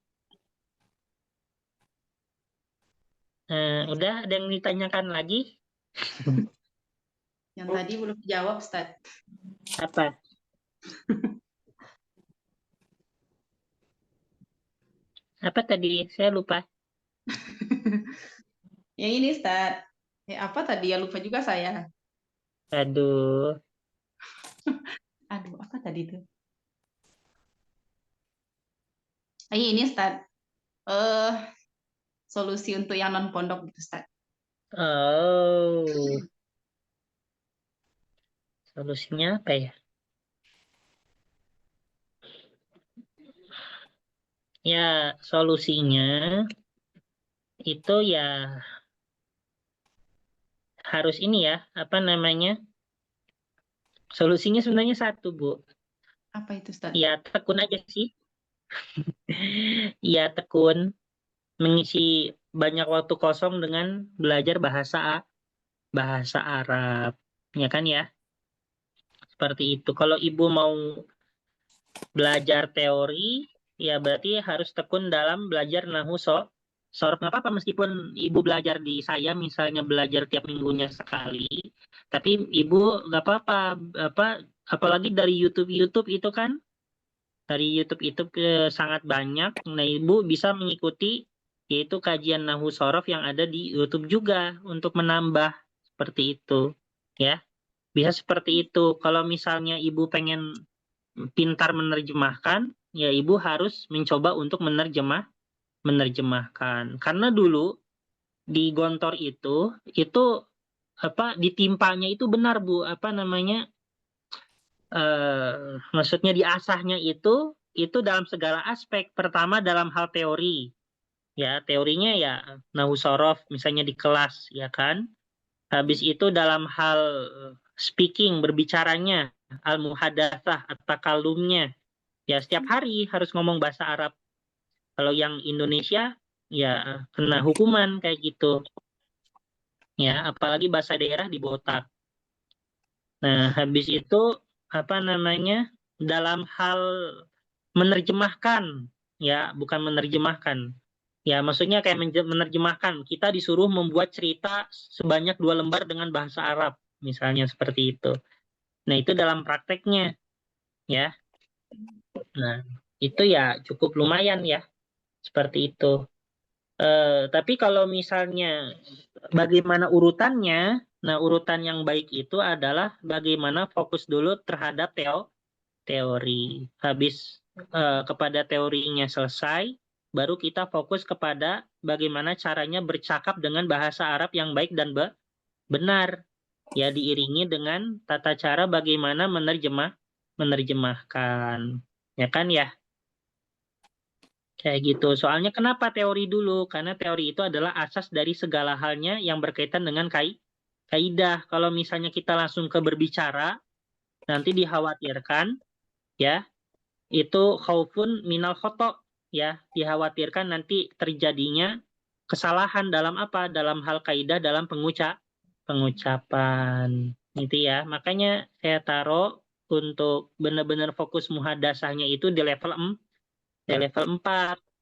[SPEAKER 1] Udah, ada yang ditanyakan lagi?
[SPEAKER 2] Yang tadi belum dijawab, Ustaz.
[SPEAKER 1] Apa? Apa tadi? Saya lupa.
[SPEAKER 2] Yang ini, Ustaz. Apa tadi? Ya lupa juga saya.
[SPEAKER 1] Aduh.
[SPEAKER 2] Aduh, apa tadi itu? Ini, Ustaz. Solusi untuk yang non-pondok gitu, Ustaz.
[SPEAKER 1] Oh. Solusinya apa ya? Ya, solusinya itu ya harus ini ya, apa namanya? Solusinya sebenarnya satu, Bu.
[SPEAKER 2] Apa itu, Ustaz?
[SPEAKER 1] Ya, tekun aja sih. Ya, tekun. Mengisi banyak waktu kosong dengan belajar bahasa Arab. Ya kan ya? Seperti itu. Kalau Ibu mau belajar teori, ya berarti harus tekun dalam belajar nahu sorof. Nggak apa-apa meskipun Ibu belajar di saya, misalnya belajar tiap minggunya sekali, tapi Ibu nggak apa-apa, apalagi dari YouTube itu kan, dari YouTube sangat banyak. Nah, Ibu bisa mengikuti yaitu kajian nahu sorof yang ada di YouTube juga untuk menambah seperti itu, ya. Bisa seperti itu. Kalau misalnya Ibu pengen pintar menerjemahkan, ya Ibu harus mencoba untuk menerjemahkan. Karena dulu di Gontor itu ditimpanya itu benar, Bu, maksudnya diasahnya itu dalam segala aspek. Pertama dalam hal teori. Ya, teorinya ya nahu sorof misalnya di kelas, ya kan? Habis itu dalam hal speaking, berbicaranya, al-muhadatsah, at-takallumnya. Ya, setiap hari harus ngomong bahasa Arab. Kalau yang Indonesia, ya kena hukuman kayak gitu. Ya, apalagi bahasa daerah dibotak. Nah, habis itu, dalam hal menerjemahkan, ya, bukan menerjemahkan. Ya, maksudnya kayak menerjemahkan. Kita disuruh membuat cerita sebanyak 2 lembar dengan bahasa Arab, misalnya seperti itu. Nah, itu dalam prakteknya, ya. Nah, itu ya cukup lumayan ya, seperti itu. Tapi kalau misalnya bagaimana urutannya, nah urutan yang baik itu adalah bagaimana fokus dulu terhadap teori. Habis kepada teorinya selesai, baru kita fokus kepada bagaimana caranya bercakap dengan bahasa Arab yang baik dan benar. Ya diiringi dengan tata cara bagaimana menerjemahkan. Ya kan ya? Kayak gitu. Soalnya kenapa teori dulu? Karena teori itu adalah asas dari segala halnya yang berkaitan dengan kaidah. Kalau misalnya kita langsung ke berbicara, nanti dikhawatirkan ya, itu khaufun minal khoto, ya, dikhawatirkan nanti terjadinya kesalahan dalam apa? Dalam hal kaidah dalam pengucapan. Gitu ya. Makanya saya taruh untuk benar-benar fokus muhadasahnya itu di level 4.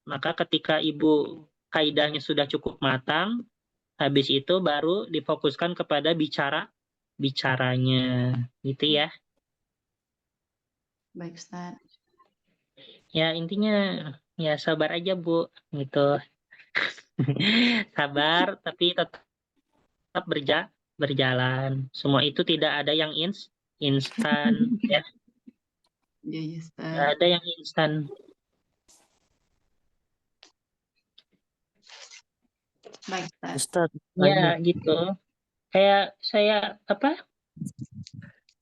[SPEAKER 1] Maka ketika ibu kaidahnya sudah cukup matang, habis itu baru difokuskan kepada bicaranya. Gitu ya.
[SPEAKER 2] Baik, Ustaz.
[SPEAKER 1] Ya intinya ya sabar aja Bu, gitu. Sabar tapi tetap berjalan. Semua itu tidak ada yang instan ya,
[SPEAKER 2] Iya, iya,
[SPEAKER 1] tidak
[SPEAKER 2] Ustaz.
[SPEAKER 1] ada yang instan.
[SPEAKER 2] Baik, Ustaz.
[SPEAKER 4] Ustaz,
[SPEAKER 1] Ya
[SPEAKER 4] lanjut.
[SPEAKER 1] gitu. Kayak saya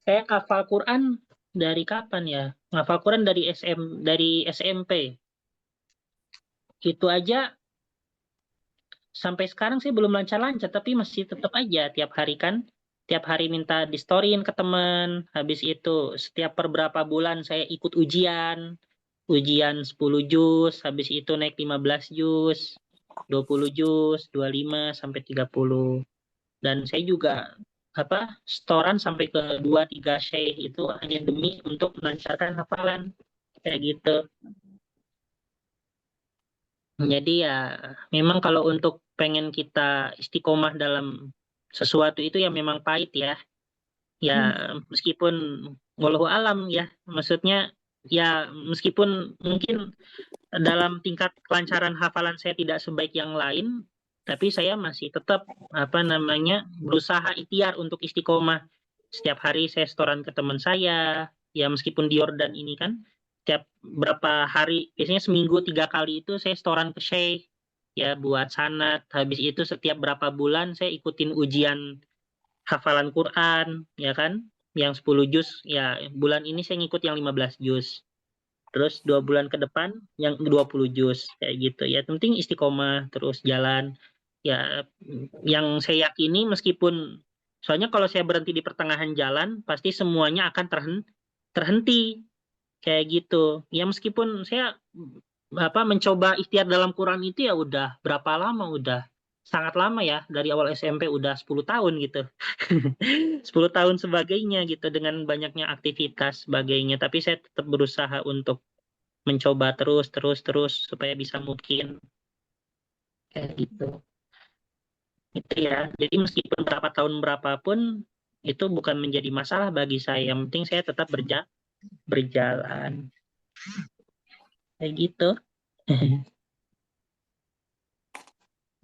[SPEAKER 1] saya hafal Quran dari kapan ya? Hafal Quran dari SMP. Itu aja sampai sekarang saya belum lancar-lancar, tapi masih tetap aja tiap hari kan. Tiap hari minta distoryin ke teman. Habis itu setiap per berapa bulan saya ikut ujian. Ujian 10 juz, habis itu naik 15 juz, 20 juz, 25 sampai 30. Dan saya juga setoran sampai ke 2-3 syekh itu hanya demi untuk melancarkan hafalan kayak gitu. Jadi ya memang kalau untuk pengen kita istiqomah dalam sesuatu itu ya memang pahit ya. Ya meskipun wallahu alam ya, maksudnya ya meskipun mungkin dalam tingkat kelancaran hafalan saya tidak sebaik yang lain, tapi saya masih tetap berusaha ikhtiar untuk istiqomah. Setiap hari saya setoran ke teman saya, ya meskipun di Yordan ini kan, setiap berapa hari, biasanya seminggu 3 kali itu saya setoran ke Syekh, ya buat sanad. Habis itu setiap berapa bulan saya ikutin ujian hafalan Quran, ya kan, yang 10 juz, ya bulan ini saya ngikut yang 15 juz. Terus 2 bulan ke depan yang 20 juz kayak gitu ya. Penting istiqomah terus jalan. Ya yang saya yakini meskipun soalnya kalau saya berhenti di pertengahan jalan pasti semuanya akan terhenti kayak gitu. Ya meskipun saya mencoba ikhtiar dalam Quran itu ya udah berapa lama, udah sangat lama ya, dari awal SMP udah 10 tahun gitu. 10 tahun sebagainya gitu dengan banyaknya aktivitas sebagainya, tapi saya tetap berusaha untuk mencoba terus supaya bisa mungkin kayak gitu. Itu ya. Jadi meskipun berapa tahun berapapun itu bukan menjadi masalah bagi saya. Yang penting saya tetap berjalan. Kayak gitu.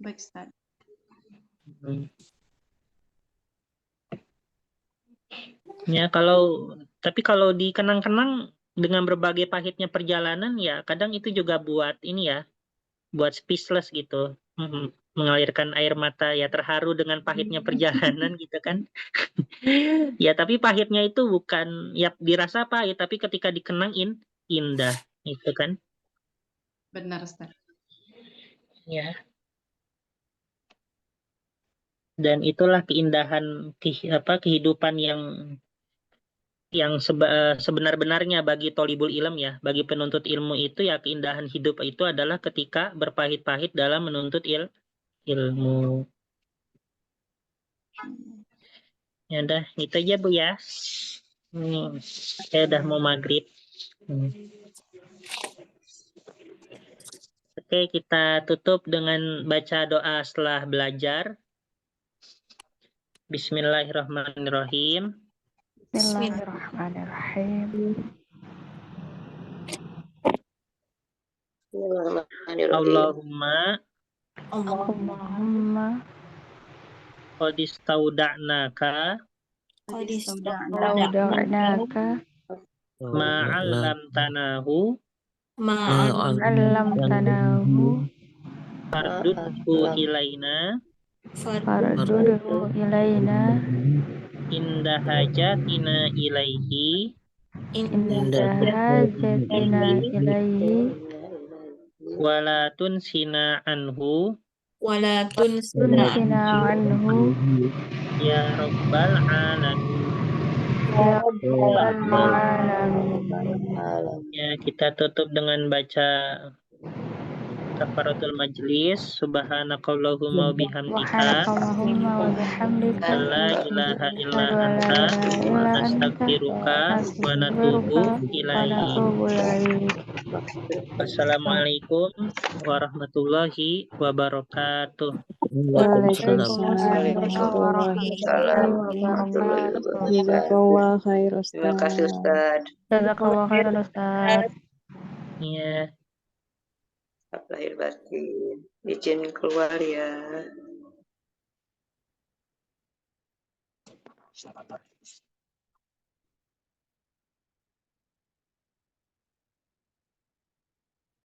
[SPEAKER 2] Baik, Ustaz.
[SPEAKER 1] Ya tapi kalau dikenang-kenang dengan berbagai pahitnya perjalanan ya kadang itu juga buat ini ya, buat speechless gitu. Mengalirkan air mata ya, terharu dengan pahitnya perjalanan gitu kan. Ya tapi pahitnya itu bukan ya dirasa pahit, tapi ketika dikenang indah itu kan.
[SPEAKER 2] Benar, Ustaz.
[SPEAKER 1] Ya. Dan itulah keindahan kehidupan yang sebenar-benarnya bagi tolibul ilm ya, bagi penuntut ilmu itu ya, keindahan hidup itu adalah ketika berpahit-pahit dalam menuntut ilmu. Ya udah, itu aja Bu ya. Saya udah mau maghrib. Oke, kita tutup dengan baca doa setelah belajar. Bismillahirrahmanirrahim.
[SPEAKER 3] Bismillahirrahmanirrahim.
[SPEAKER 7] Bismillahirrahmanirrahim.
[SPEAKER 1] Allahumma
[SPEAKER 3] Allahumma
[SPEAKER 1] qad istauda'naka
[SPEAKER 3] laudanaka
[SPEAKER 1] ma 'allamtanahu
[SPEAKER 3] allamtanahu
[SPEAKER 1] fardudhu ilaina
[SPEAKER 3] fardudhu ilaina
[SPEAKER 1] inda hajatina ilaihi
[SPEAKER 3] inda hajatina ilaihi
[SPEAKER 1] wala tunsina anhu
[SPEAKER 3] tunsina anhu
[SPEAKER 1] ya rabbal alamin.
[SPEAKER 3] ya rabbal alamin.
[SPEAKER 1] Ya, kita tutup dengan baca kafaratul majlis. Subhanakallahumma wa bihamdika
[SPEAKER 3] Subhanakallahumma wa bihamdika
[SPEAKER 1] la ilaha illa
[SPEAKER 3] asyhadu an la
[SPEAKER 1] anta
[SPEAKER 3] ilaha illa anta
[SPEAKER 1] nastaghfiruka wa natubu
[SPEAKER 3] nastaghfiruka wa
[SPEAKER 1] ilaihi.
[SPEAKER 3] natubu ilaik.
[SPEAKER 1] Wassalamualaikum warahmatullahi wabarakatuh.
[SPEAKER 3] Waalaikumsalam
[SPEAKER 2] Waalaikumsalam
[SPEAKER 3] warahmatullahi
[SPEAKER 2] warahmatullahi
[SPEAKER 3] wabarakatuh.
[SPEAKER 2] wabarakatuh.
[SPEAKER 5] Jazakallah khair
[SPEAKER 2] Terima kasih
[SPEAKER 5] Ustaz.
[SPEAKER 2] Ustaz.
[SPEAKER 3] Jazakallah khairan Ustaz.
[SPEAKER 1] Iya.
[SPEAKER 2] Lahir batin. Izin keluar ya.